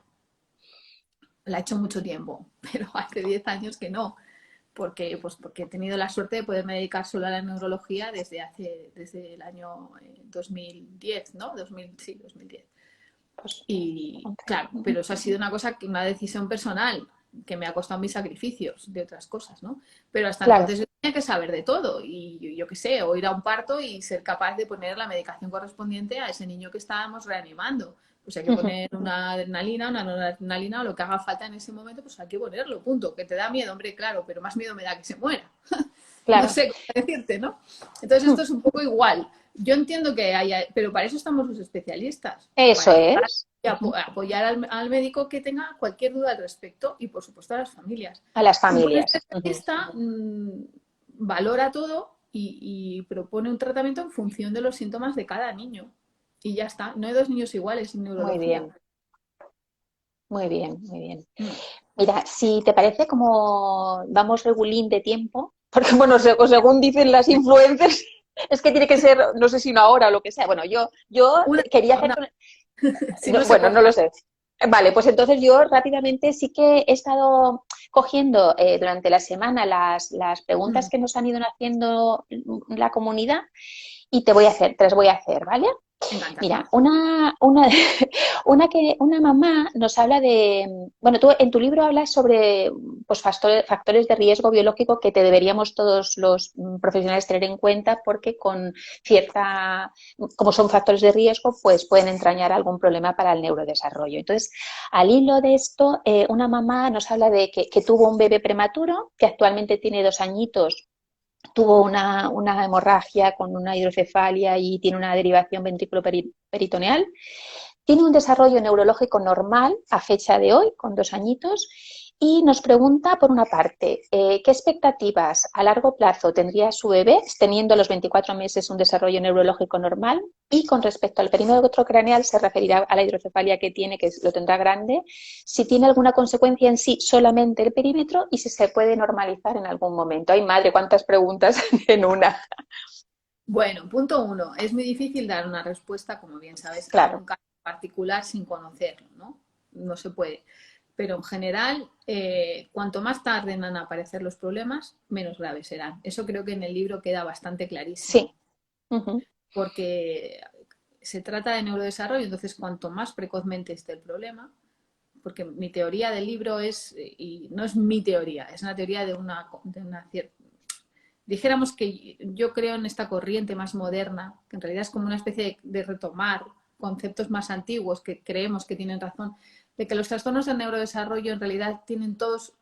La he hecho mucho tiempo, pero hace 10 años que no, porque he tenido la suerte de poderme dedicar solo a la neurología desde el año 2010, ¿no? 2000, sí, 2010. Pues, Y ok. claro, Ujú. pero eso ha sido una decisión personal que me ha costado mis sacrificios de otras cosas, ¿no? Pero hasta Claro. entonces yo tenía que saber de todo y yo qué sé, o ir a un parto y ser capaz de poner la medicación correspondiente a ese niño que estábamos reanimando. Pues hay que Ujú. poner una noradrenalina o lo que haga falta en ese momento, pues hay que ponerlo, punto. Que te da miedo, hombre, claro, pero más miedo me da que se muera. No Claro. sé cómo decirte, ¿no? Entonces esto es un poco igual. Yo entiendo que haya, pero para eso estamos los especialistas, Eso para ayudar es. y Ujú. apoyar al médico que tenga cualquier duda al respecto y, por supuesto, a las familias. A las Un buen familias. Ujú. especialista valora todo y propone un tratamiento en función de los síntomas de cada niño. Y ya está. No hay dos niños iguales en Muy neurología. bien, muy bien, muy bien. Mm. Mira, si te parece, como vamos regulín de tiempo, porque bueno, según dicen las influencers, es que tiene que ser, no sé si una hora o lo que sea. Bueno, yo Una, quería una, hacerte si no se bueno, no corta. lo sé. Vale, pues entonces yo rápidamente sí que he estado cogiendo durante la semana las preguntas Mm. que nos han ido haciendo la comunidad y te las voy a hacer, ¿vale? Encantada. Mira, una mamá nos habla de, bueno, tú en tu libro hablas sobre pues, factores de riesgo biológico que te deberíamos todos los profesionales tener en cuenta porque con cierta, como son factores de riesgo, pues pueden entrañar algún problema para el neurodesarrollo. Entonces, al hilo de esto, una mamá nos habla de que tuvo un bebé prematuro, que actualmente tiene 2 añitos, tuvo una hemorragia con una hidrocefalia y tiene una derivación ventriculoperitoneal. Tiene un desarrollo neurológico normal a fecha de hoy, con 2 añitos, y nos pregunta, por una parte, ¿qué expectativas a largo plazo tendría su bebé teniendo a los 24 meses un desarrollo neurológico normal? Y con respecto al perímetro craneal, se referirá a la hidrocefalia que tiene, que lo tendrá grande, si tiene alguna consecuencia en sí solamente el perímetro y si se puede normalizar en algún momento. Ay, madre, cuántas preguntas en una. Bueno, punto uno. Es muy difícil dar una respuesta, como bien sabes, a Claro, un caso particular sin conocerlo, ¿no? No se puede. Pero en general, cuanto más tarden en aparecer los problemas, menos graves serán. Eso creo que en el libro queda bastante clarísimo, sí. Ujú. porque se trata de neurodesarrollo, entonces cuanto más precozmente esté el problema, porque mi teoría del libro es, y no es mi teoría, es una teoría de una cierta dijéramos que yo creo en esta corriente más moderna, que en realidad es como una especie de retomar conceptos más antiguos que creemos que tienen razón, de que los trastornos del neurodesarrollo en realidad tienen todos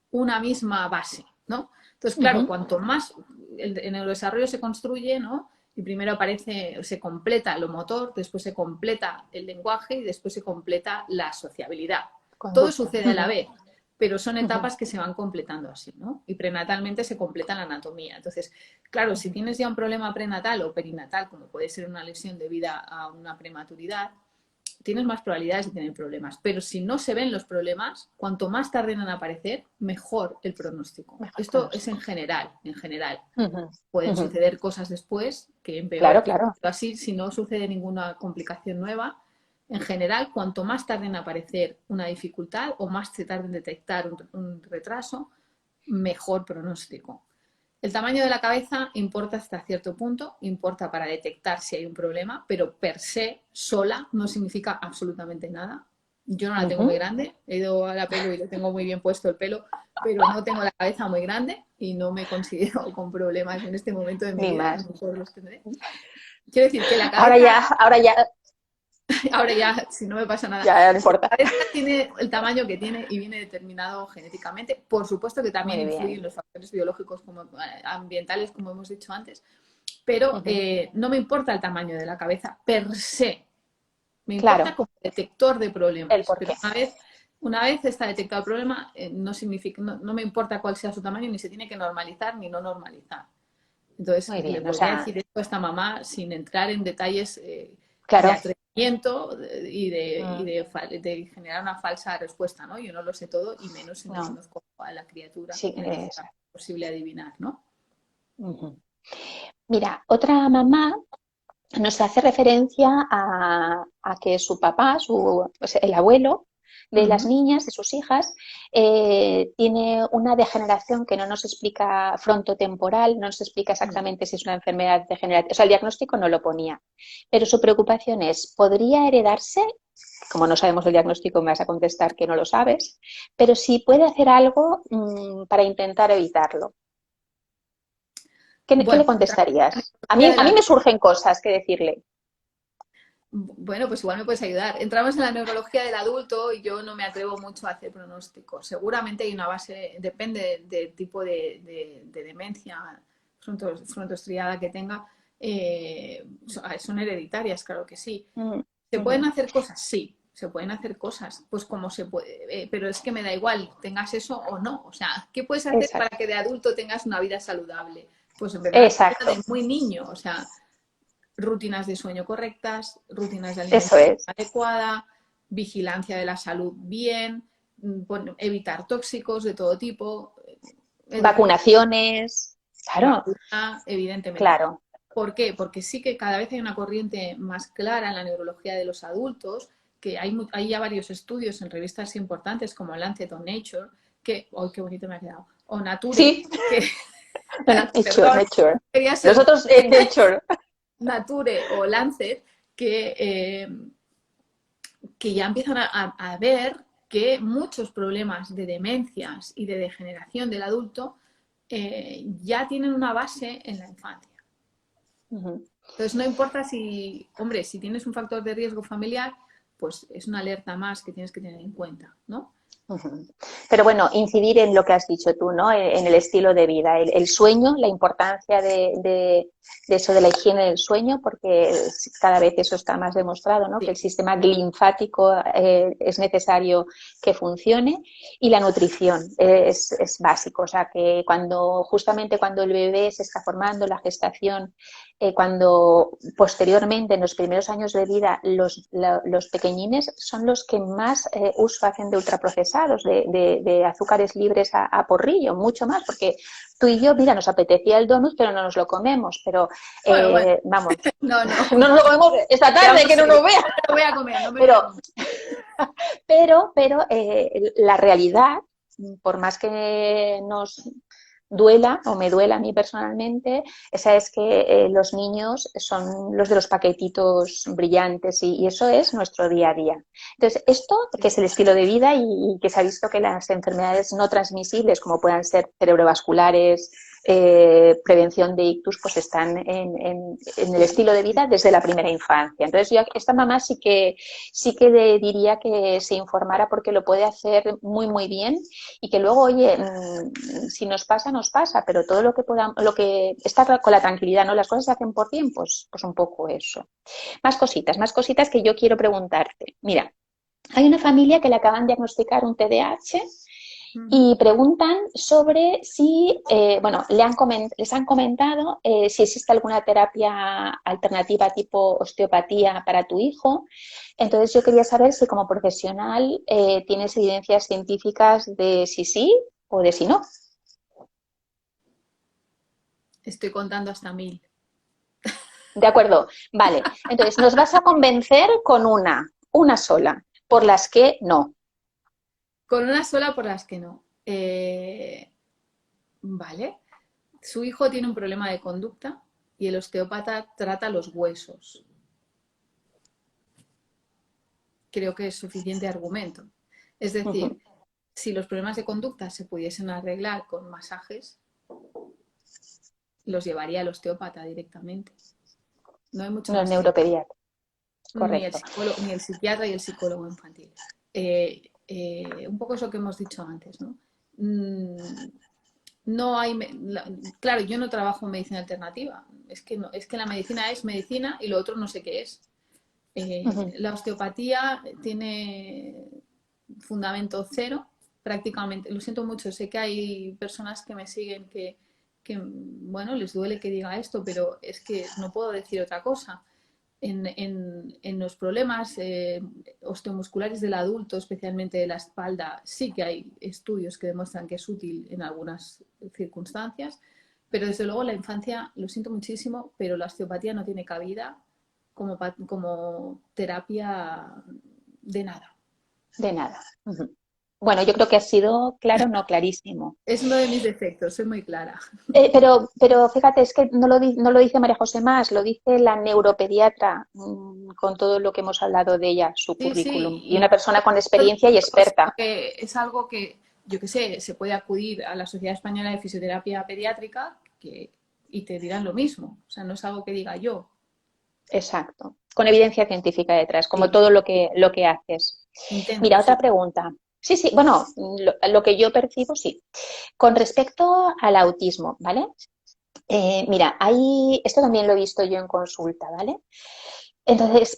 una misma base, ¿no? Entonces, claro, Ujú. cuanto más el neurodesarrollo se construye, ¿no? Y primero se completa lo motor, después se completa el lenguaje y después se completa la sociabilidad. Todo Conducta. sucede a la Ujú. vez, pero son Ujú. etapas que se van completando así, ¿no? Y prenatalmente se completa la anatomía. Entonces, claro, si tienes ya un problema prenatal o perinatal, como puede ser una lesión debida a una prematuridad, tienes más probabilidades de tener problemas. Pero si no se ven los problemas, cuanto más tarden en aparecer, mejor el pronóstico. Mejor Esto es pronóstico. en general, en general. Ujú, Pueden ujú. suceder cosas después que Claro, empeoren. claro. Pero así, si no sucede ninguna complicación nueva, en general, cuanto más tarde en aparecer una dificultad o más se tarde en detectar un retraso, mejor pronóstico. El tamaño de la cabeza importa hasta cierto punto, importa para detectar si hay un problema, pero per se, sola, no significa absolutamente nada. Yo no la tengo muy Ujú. grande, he ido a la pelo y le tengo muy bien puesto el pelo, pero no tengo la cabeza muy grande y no me considero con problemas en este momento de mi Ni vida, a lo más. mejor los tendré. Quiero decir que la Ahora cabeza, ya, ahora ya, ahora ya, si no me pasa nada, ya no importa. la cabeza tiene el tamaño que tiene y viene determinado genéticamente. Por supuesto que también Muy influyen bien. los factores biológicos como ambientales, como hemos dicho antes, pero Ujú. no me importa el tamaño de la cabeza per se, me importa Claro, como detector de el problemas, pero porqué. una vez está detectado el problema, no significa, no me importa cuál sea su tamaño, ni se tiene que normalizar ni no normalizar. Entonces, Muy le bien, o podría sea, decir esto a esta mamá sin entrar en detalles de claro. atrevimiento Mm, de generar una falsa respuesta, ¿no? Yo no lo sé todo y menos si no no, conozco a la criatura sí, en lo que sea posible adivinar, ¿no? ujú. Mira, otra mamá nos hace referencia a que su papá, pues el abuelo de las Ujú. niñas, de sus hijas, tiene una degeneración que no nos explica frontotemporal, no nos explica exactamente si es una enfermedad degenerativa, o sea, el diagnóstico no lo ponía, pero su preocupación es, ¿podría heredarse? Como no sabemos el diagnóstico, me vas a contestar que no lo sabes, pero si puede hacer algo para intentar evitarlo. ¿Qué Bueno, le contestarías? A ya mí, de a mí la me surgen cosas que decirle. Bueno, pues igual me puedes ayudar. Entramos en la neurología del adulto y yo no me atrevo mucho a hacer pronósticos. Seguramente hay una base, depende del tipo de demencia frontostriada que tenga. Son hereditarias, claro que sí. Mm, ¿Se ujú. pueden hacer cosas? Sí, se pueden hacer cosas. Pues como se puede, pero es que me da igual, tengas eso o no. O sea, ¿qué puedes hacer para Exacto, que de adulto tengas una vida saludable? Pues empezar a hacer exacto, de muy niño. O sea, rutinas de sueño correctas, rutinas de eso alimentación es. adecuada, vigilancia de la salud bien, evitar tóxicos de todo tipo, educación, Vacunaciones, claro, vacuna, evidentemente. claro. ¿Por qué? Porque sí que cada vez hay una corriente más clara en la neurología de los adultos, que hay ya varios estudios en revistas importantes como Lancet o Nature, que, ¡oh, qué bonito me ha quedado! O Nature, Sí, que, nature, perdón, nature. quería ser Nosotros, nature. Nature o Lancet, que ya empiezan a ver que muchos problemas de demencias y de degeneración del adulto ya tienen una base en la infancia. Ujú. Entonces, no importa si, hombre, si tienes un factor de riesgo familiar, pues es una alerta más que tienes que tener en cuenta, ¿no? Ujú. Pero bueno, incidir en lo que has dicho tú, ¿no? En el estilo de vida, el sueño, la importancia de eso de la higiene del sueño, porque cada vez eso está más demostrado, ¿no? Que Sí. el sistema linfático es necesario que funcione y la nutrición es básico, o sea que justamente cuando el bebé se está formando, la gestación, cuando posteriormente en los primeros años de vida los pequeñines son los que más uso hacen de ultraprocesados, de azúcares libres a porrillo, mucho más, porque tú y yo, mira, nos apetecía el donut, pero no nos lo comemos, pero Bueno, bueno, vamos, no, no, no nos lo comemos esta tarde, seamos que no serios. nos vea, No me lo voy a comer, no me lo voy a pero comer. la realidad, por más que nos duela o me duela a mí personalmente, esa es que los niños son los de los paquetitos brillantes y eso es nuestro día a día. Entonces, esto que es el estilo de vida y que se ha visto que las enfermedades no transmisibles, como puedan ser cerebrovasculares, prevención de ictus, pues están en el Sí, estilo de vida desde la primera infancia. Entonces, yo esta mamá sí que diría que se informara porque lo puede hacer muy, muy bien y que luego, oye, si nos pasa, nos pasa, pero todo lo que podamos, lo que está con la tranquilidad, ¿no? Las cosas se hacen por bien, pues un poco eso. Más cositas que yo quiero preguntarte. Mira, hay una familia que le acaban de diagnosticar un TDAH Ujú. y preguntan sobre si, bueno, les han comentado si existe alguna terapia alternativa tipo osteopatía para tu hijo. Entonces yo quería saber si como profesional tienes evidencias científicas de si sí o de si no. Estoy contando hasta 1000. De acuerdo, vale. Entonces nos vas a convencer con una sola, por las que no. Con una sola por las que no. Vale. Su hijo tiene un problema de conducta y el osteópata trata los huesos. Creo que es suficiente argumento. Es decir, Ujú. si los problemas de conducta se pudiesen arreglar con masajes, los llevaría al osteópata directamente. No hay mucho No es más que decir. neuropediatra, Ni el correcto. psicólogo, ni el psiquiatra y el psicólogo infantil. Un poco eso que hemos dicho antes, ¿no? Mm, no hay, claro, yo no trabajo en medicina alternativa. Es que, no, es que la medicina es medicina y lo otro no sé qué es. Ujú. La osteopatía tiene fundamento cero, prácticamente. Lo siento mucho, sé que hay personas que me siguen bueno, les duele que diga esto, pero es que no puedo decir otra cosa. En los problemas osteomusculares del adulto, especialmente de la espalda, sí que hay estudios que demuestran que es útil en algunas circunstancias, pero desde luego la infancia, lo siento muchísimo, pero la osteopatía no tiene cabida como terapia de nada. De nada. Ujú. Bueno, yo creo que ha sido claro, no clarísimo. Es uno de mis defectos, soy muy clara. Pero fíjate, es que no lo dice María José Más, lo dice la neuropediatra, con todo lo que hemos hablado de ella, su Sí, currículum, sí, y y una persona con no experiencia y digo yo, sino experta. que es algo que, yo qué sé, se puede acudir a la Sociedad Española de Fisioterapia Pediátrica y te dirán lo mismo. O sea, no es algo que diga yo. Exacto, con evidencia científica detrás, como Sí, todo lo que haces. intento, Mira, sí. otra pregunta. Sí, sí, bueno, lo que yo percibo, sí. Con respecto al autismo, ¿vale? Mira, esto también lo he visto yo en consulta, ¿vale? Entonces,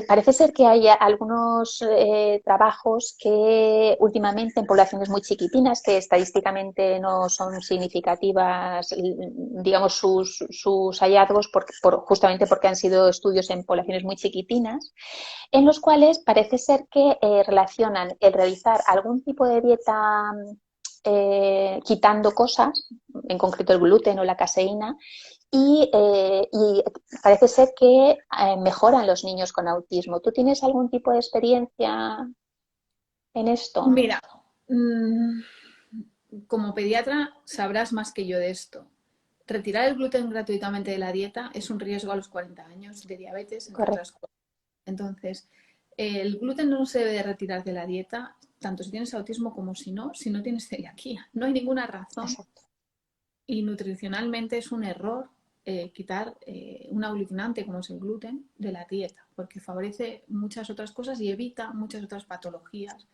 parece ser que hay algunos trabajos que últimamente en poblaciones muy chiquitinas, que estadísticamente no son significativas, digamos, sus hallazgos, justamente porque han sido estudios en poblaciones muy chiquitinas, en los cuales parece ser que relacionan el realizar algún tipo de dieta quitando cosas, en concreto el gluten o la caseína, y parece ser que mejoran los niños con autismo. ¿Tú tienes algún tipo de experiencia en esto? Mira, mm, como pediatra sabrás más que yo de esto. Retirar el gluten gratuitamente de la dieta es un riesgo a los 40 años de diabetes, entre otras Correcto. cosas. Entonces, el gluten no se debe retirar de la dieta, tanto si tienes autismo como si no tienes celiaquía. No hay ninguna razón Exacto. y nutricionalmente es un error quitar un aglutinante como es el gluten de la dieta, porque favorece muchas otras cosas y evita muchas otras patologías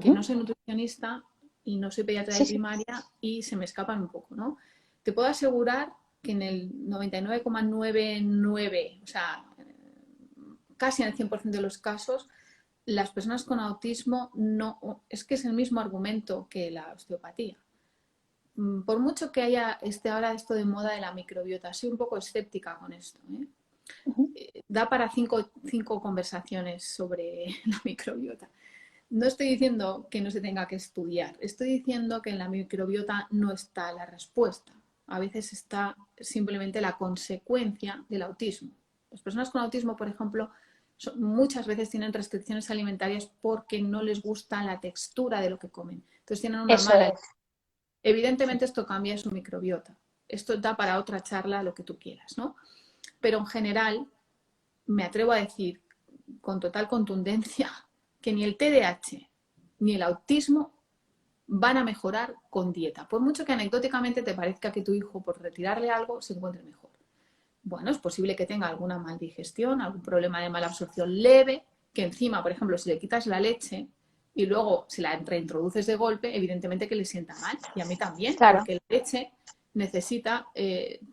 que no Ujú. soy nutricionista y no soy pediatra de Sí, sí. primaria y se me escapan un poco, ¿no? Te puedo asegurar que en el 99,99, o sea, casi en el 100% de los casos, las personas con autismo no, es que es el mismo argumento que la osteopatía. Por mucho que esté ahora esto de moda de la microbiota, soy un poco escéptica con esto. Ujú. Da para cinco conversaciones sobre la microbiota. No estoy diciendo que no se tenga que estudiar, estoy diciendo que en la microbiota no está la respuesta. A veces está simplemente la consecuencia del autismo. Las personas con autismo, por ejemplo, muchas veces tienen restricciones alimentarias porque no les gusta la textura de lo que comen. Entonces tienen una Eso mala. es. Sí. Evidentemente esto cambia su microbiota. Esto da para otra charla lo que tú quieras, ¿no? Pero en general me atrevo a decir con total contundencia que ni el TDAH ni el autismo van a mejorar con dieta. Por mucho que anecdóticamente te parezca que tu hijo, por retirarle algo, se encuentre mejor. Bueno, es posible que tenga alguna maldigestión, algún problema de mala absorción leve, que encima, por ejemplo, si le quitas la leche y luego se la reintroduces de golpe, evidentemente que le sienta mal. Y a mí también, Claro. porque la leche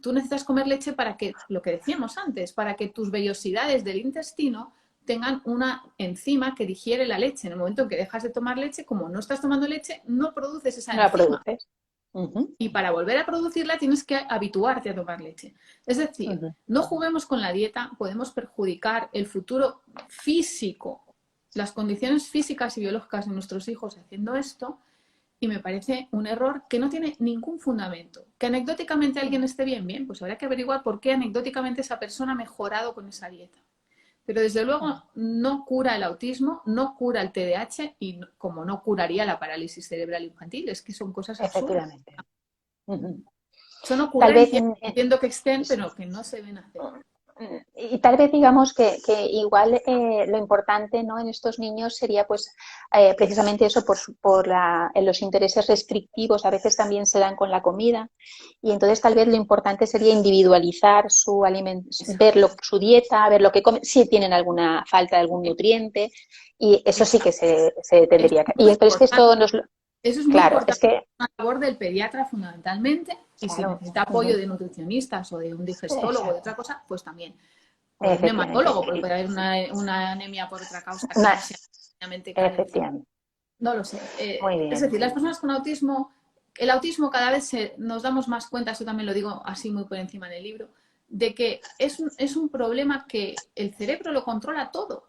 tú necesitas comer leche para que, lo que decíamos antes, para que tus vellosidades del intestino tengan una enzima que digiere la leche. En el momento en que dejas de tomar leche, como no estás tomando leche, no produces esa No la enzima. produces. Ujú, Y para volver a producirla tienes que habituarte a tomar leche. Es decir, ujú. no juguemos con la dieta, podemos perjudicar el futuro físico, las condiciones físicas y biológicas de nuestros hijos haciendo esto, y me parece un error que no tiene ningún fundamento. Que anecdóticamente alguien esté bien, bien, pues habrá que averiguar por qué anecdóticamente esa persona ha mejorado con esa dieta. Pero desde luego no cura el autismo, no cura el TDAH y como no curaría la parálisis cerebral infantil, es que son cosas absurdas. Efectivamente. Ujú. Son Tal vez ocurrencias, entiendo que estén, pero que no se ven hacer. y tal vez digamos que igual lo importante, ¿no?, en estos niños sería pues precisamente eso en los intereses restrictivos a veces también se dan con la comida y entonces tal vez lo importante sería individualizar su alimento, ver su dieta, ver lo que comen, si tienen alguna falta de algún nutriente y eso sí que se Es tendría que... muy Pero es que esto importante. nos... Eso es muy Claro, es importante. que... Es una labor del pediatra fundamentalmente y si Claro, necesita apoyo de nutricionistas o de un digestólogo o de exacto, otra cosa, pues también. O de un efectivamente. hematólogo, porque puede haber una anemia por otra causa que Una- no sea necesariamente carencia. efectivamente, No lo sé. muy Es bien. decir, las personas con autismo, el autismo cada vez nos damos más cuenta, eso también lo digo así muy por encima en el libro, de que es un problema que el cerebro lo controla todo.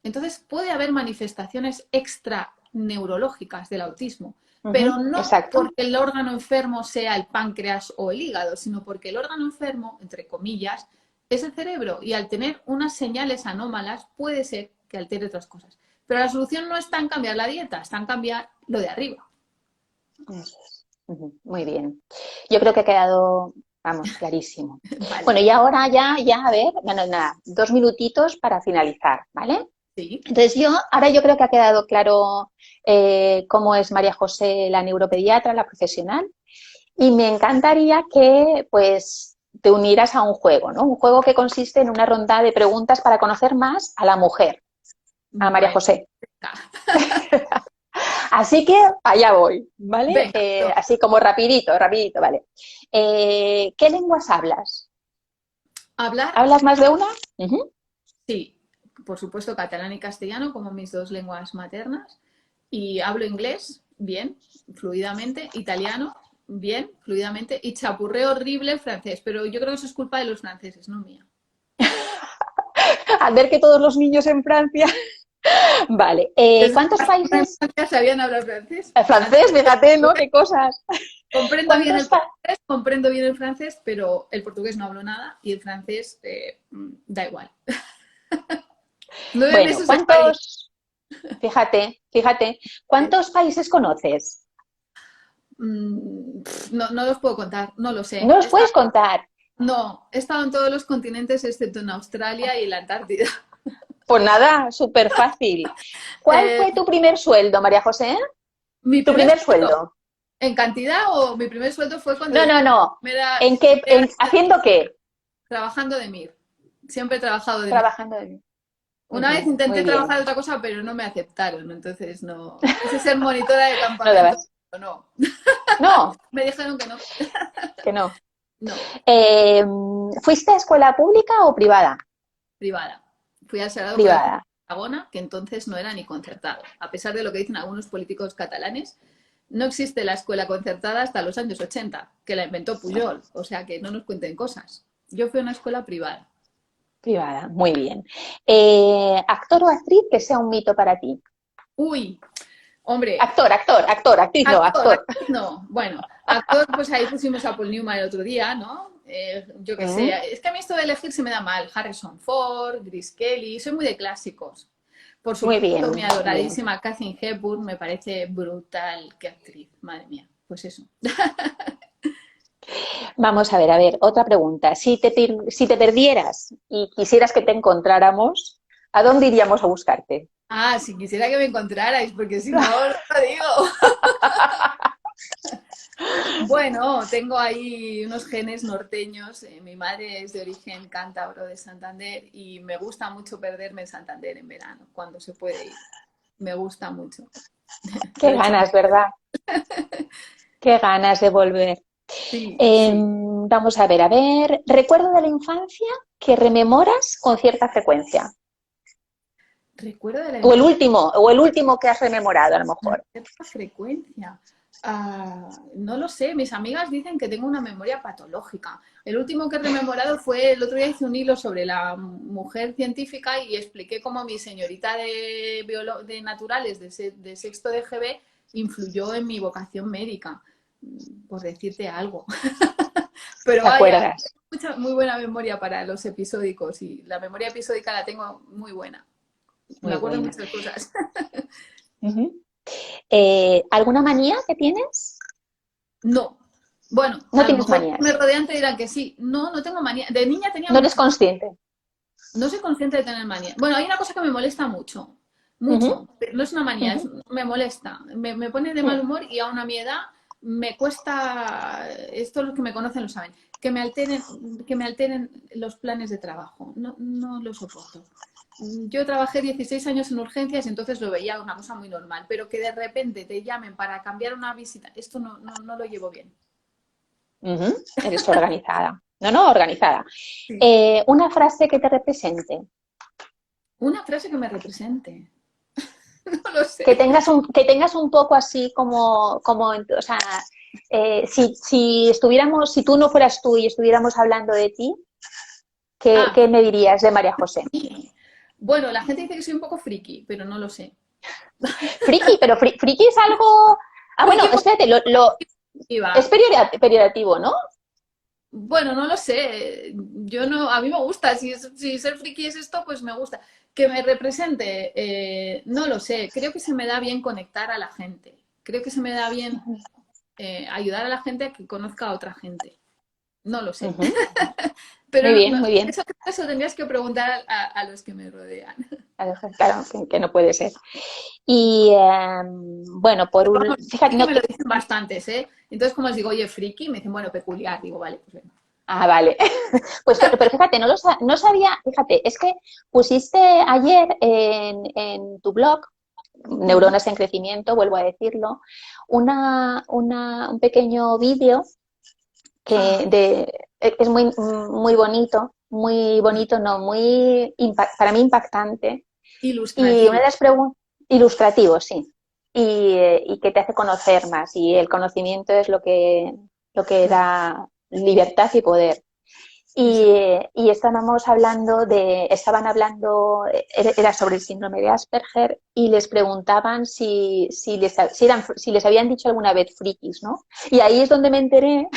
Entonces puede haber manifestaciones extra neurológicas del autismo, pero Ujú, no exacto. porque el órgano enfermo sea el páncreas o el hígado, sino porque el órgano enfermo, entre comillas, es el cerebro y al tener unas señales anómalas puede ser que altere otras cosas. Pero la solución no está en cambiar la dieta, está en cambiar lo de arriba. Eso es. Ujú, muy bien. Yo creo que ha quedado, vamos, clarísimo. Vale, Bueno, y ahora ya, a ver, bueno, nada, 2 minutitos para finalizar, ¿vale? sí. Entonces ahora yo creo que ha quedado claro cómo es María José, la neuropediatra, la profesional, y me encantaría que, pues, te unieras a un juego, ¿no? Un juego que consiste en una ronda de preguntas para conocer más a la mujer, a María Bueno, José. venga, Así que allá voy, ¿vale? venga. Así como rapidito, rapidito, ¿vale? ¿Qué lenguas hablas? Hablar, ¿Hablas más de una? Ujú. sí, por supuesto, catalán y castellano como mis dos lenguas maternas. Y hablo inglés, bien, fluidamente, italiano, bien, fluidamente, y chapurreo horrible el francés, pero yo creo que eso es culpa de los franceses, no mía. Al ver que todos los niños en Francia. Vale. Desde ¿Cuántos que en países? Francia sabían hablar francés. El francés, fíjate, ¿no? Qué cosas. Comprendo bien el ¿Cuántos pa- portugués, comprendo bien el francés, pero el portugués no hablo nada y el francés da igual. 9 meses de baile. ¿Cuántos? Fíjate, ¿cuántos países conoces? No, no los puedo contar, no lo sé. No los puedes contar. No, he estado en todos los continentes excepto en Australia y la Antártida. Pues nada, súper fácil. ¿Cuál Eh, fue tu primer sueldo, María José? mi ¿Tu primer primer sueldo, sueldo? ¿en cantidad o mi primer sueldo fue cuando No, hice no, no. ¿En mi qué, primera haciendo qué? trabajando de MIR? Siempre he trabajado de MIR. Trabajando en... Una vez Ujú, muy intenté trabajar bien. de otra cosa, pero no me aceptaron, entonces no. Quise ser monitora de No campamento, dabas. pero no. No, Me dijeron que no. que no. No, Eh, ¿Fuiste a escuela pública o privada? privada. Fui al Sagrado Corazón de Privada. Tarragona, que entonces no era ni concertado. A pesar de lo que dicen algunos políticos catalanes, no existe la escuela concertada hasta los años 80, que la inventó Pujol, o sea que no nos cuenten cosas. Yo fui a una escuela privada. Privada, muy bien. ¿Actor o actriz que sea un mito para ti? Uy, hombre, Actriz no, actor, actor. actriz no. Bueno, actor, pues ahí pusimos a Paul Newman el otro día, ¿no? Yo qué sé, Mm, es que a mí esto de elegir se me da mal. Harrison Ford, Grace Kelly, soy muy de clásicos. Por muy supuesto, bien, mi muy bien. adoradísima Katharine Hepburn me parece brutal, qué actriz, madre mía. Pues eso. Vamos a ver, otra pregunta. Si te perdieras y quisieras que te encontráramos, ¿a dónde iríamos a buscarte? Ah, si quisiera que me encontrarais, porque si no, no lo digo. Bueno, tengo ahí unos genes norteños. Mi madre es de origen cántabro de Santander y me gusta mucho perderme en Santander en verano, cuando se puede ir. Me gusta mucho. Lo Qué he hecho. ganas, ¿verdad? Qué ganas de volver. Sí, sí. Vamos a ver, recuerdo de la infancia que rememoras con cierta frecuencia. Recuerdo de la O el último que has rememorado, a lo mejor. cierta frecuencia. No lo sé, mis amigas dicen que tengo una memoria patológica. El último que he rememorado fue, el otro día hice un hilo sobre la mujer científica y expliqué cómo mi señorita de naturales de sexto de GB influyó en mi vocación médica, por decirte algo. Pero ¿Te vaya, acuerdas? muy buena memoria para los episódicos y la memoria episódica la tengo muy buena. Me Muy acuerdo de buena. muchas cosas. Ujú. ¿Alguna manía que tienes? No. Bueno, No a lo tienes mejor me manías. rodean te dirán que sí. No, no tengo manía. De niña tenía No eres muchas. consciente. No soy consciente de tener manía. Bueno, hay una cosa que me molesta mucho. Ujú, Mucho. Pero no es una manía, ujú, me molesta. Me pone de mal ujú. humor y aún a mi edad me cuesta, esto los que me conocen lo saben, que me alteren los planes de trabajo. No, no lo soporto. Yo trabajé 16 años en urgencias y entonces lo veía una cosa muy normal, pero que de repente te llamen para cambiar una visita, esto no lo llevo bien. Ujú. Eres organizada. No, no, organizada. Sí. Una frase que te represente. Una frase que me represente. No lo Que sé. tengas que tengas un poco así o sea, si estuviéramos, si tú no fueras tú y estuviéramos hablando de ti, Ah, ¿qué me dirías de María José? sí. Bueno, la gente dice que soy un poco friki, pero no lo sé. Friki, pero friki es algo. Ah, bueno, Friki espérate, es positiva. periodativo, ¿no? Bueno, no lo sé. Yo no, a mí me gusta. Si ser friki es esto, pues me gusta. Que me represente, no lo sé. Creo que se me da bien conectar a la gente. Creo que se me da bien ayudar a la gente a que conozca a otra gente. No lo sé. Ujú. Pero Muy bien, muy bien. eso tendrías que preguntar a los que me rodean. Claro, que no puede ser. Y bueno, Vamos, fíjate, friki me lo dicen bastantes, ¿eh? Entonces, como les digo, oye, friki, me dicen, bueno, peculiar. Digo, vale, pues venga. ah, vale. Pues, pero fíjate, no sabía, fíjate, es que pusiste ayer en tu blog, Ujú. Neuronas en Crecimiento, vuelvo a decirlo, un pequeño vídeo Ah, es muy bonito, no, para mí impactante. Y una ilustrativo. de las preguntas, ilustrativo, sí, y que te hace conocer más. Y el conocimiento es lo que da libertad y poder. Exacto. Y estaban hablando, era sobre el síndrome de Asperger y les preguntaban si les habían dicho alguna vez frikis, ¿no? Y ahí es donde me enteré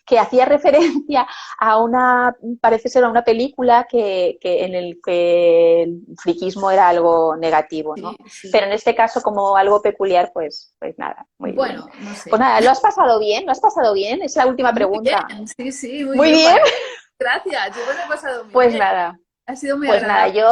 que hacía referencia a parece ser a una película en el que el friquismo era algo negativo, Sí, ¿no? sí. Pero en este caso, como algo peculiar, pues nada, muy bien. Bueno, no Pues sé. nada, ¿lo has pasado bien? ¿Lo has pasado bien? Es la última Muy pregunta. bien, sí, sí, muy Muy bien. bien, Gracias, yo me lo he pasado muy pues bien. nada, Ha sido muy pues nada, agradable.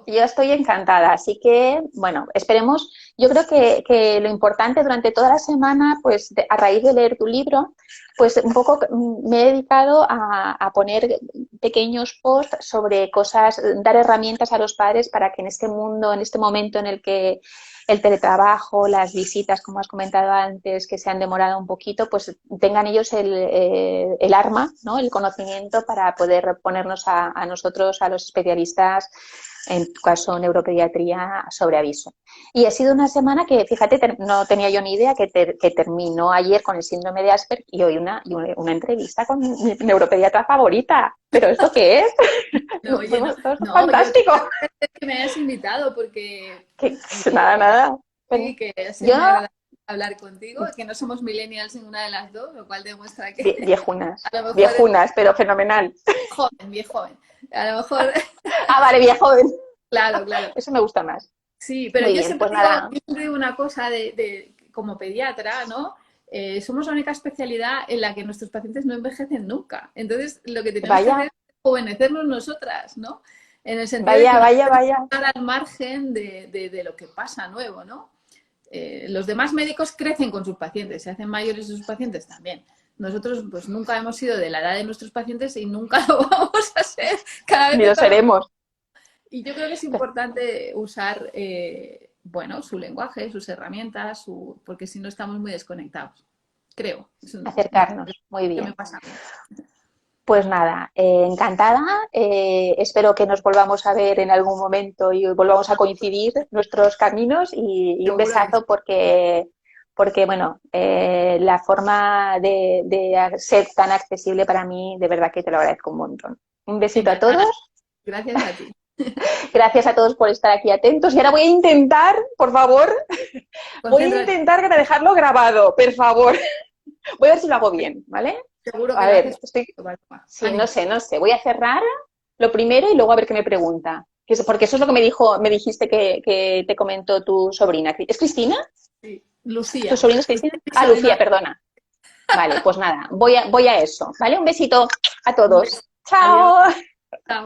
yo estoy encantada, así que, bueno, esperemos, yo creo que lo importante durante toda la semana, pues a raíz de leer tu libro, pues un poco me he dedicado a poner pequeños posts sobre cosas, dar herramientas a los padres para que en este mundo, en este momento en el que el teletrabajo, las visitas, como has comentado antes, que se han demorado un poquito, pues tengan ellos el arma, ¿no? El conocimiento para poder ponernos a nosotros, a los especialistas, en tu caso neuropediatría, sobre aviso. Y ha sido una semana que, fíjate, no tenía yo ni idea que terminó ayer con el síndrome de Asperger y hoy una entrevista con mi neuropediatra favorita. ¿Pero esto qué es? No, oye, no, Esto es no, yo te fantástico. agradezco que me hayas invitado porque Que, nada, nada. sí, que ha sido Yo, muy agradable hablar contigo, que no somos millennials ninguna de las dos, lo cual demuestra que viejunas, a lo mejor es viejunas, pero fenomenal. joven, bien joven. A lo mejor, Ah, vale, viejoven. claro, claro. Eso me gusta más. Sí, pero Muy bien, pues nada. yo siempre digo una cosa como pediatra, ¿no? Somos la única especialidad en la que nuestros pacientes no envejecen nunca. Entonces, lo que tenemos que hacer Vaya, es jovenecernos nosotras, ¿no? En el sentido de que vaya, no vaya, vaya. estar al margen de lo que pasa nuevo, ¿no? Los demás médicos crecen con sus pacientes, se hacen mayores sus pacientes también. Nosotros, pues, nunca hemos sido de la edad de nuestros pacientes y nunca lo vamos a ser. Cada vez Ni lo estamos. seremos. Y yo creo que es importante usar, bueno, su lenguaje, sus herramientas, porque si no estamos muy desconectados. Creo. Es lo Acercarnos. Muy que me bien. pasa a mí. Pues nada, encantada. Espero que nos volvamos a ver en algún momento y volvamos a coincidir nuestros caminos y un Seguro que sí. besazo porque bueno, la forma de ser tan accesible para mí, de verdad que te lo agradezco un montón. Un besito a Encantada. todos. Gracias a ti. Gracias a todos por estar aquí atentos. Y ahora voy a intentar, por favor, voy a Concéntrate. intentar dejarlo grabado, por favor. Voy a ver si lo hago bien, ¿vale? Seguro que A lo ver, haces. estoy... Paloma. Sí, no Ánimo. sé, no sé. Voy a cerrar lo primero y luego a ver qué me pregunta. Porque eso es lo que me dijiste que te comentó tu sobrina. ¿Es Cristina? Sí. ¿Tu Lucía. sobrina es Lucía Cristina? es mi Ah, Lucía, sobrina. perdona. Vale, pues nada, voy a eso, ¿vale? Un besito a Un beso. todos. Adiós. Chao. Chao.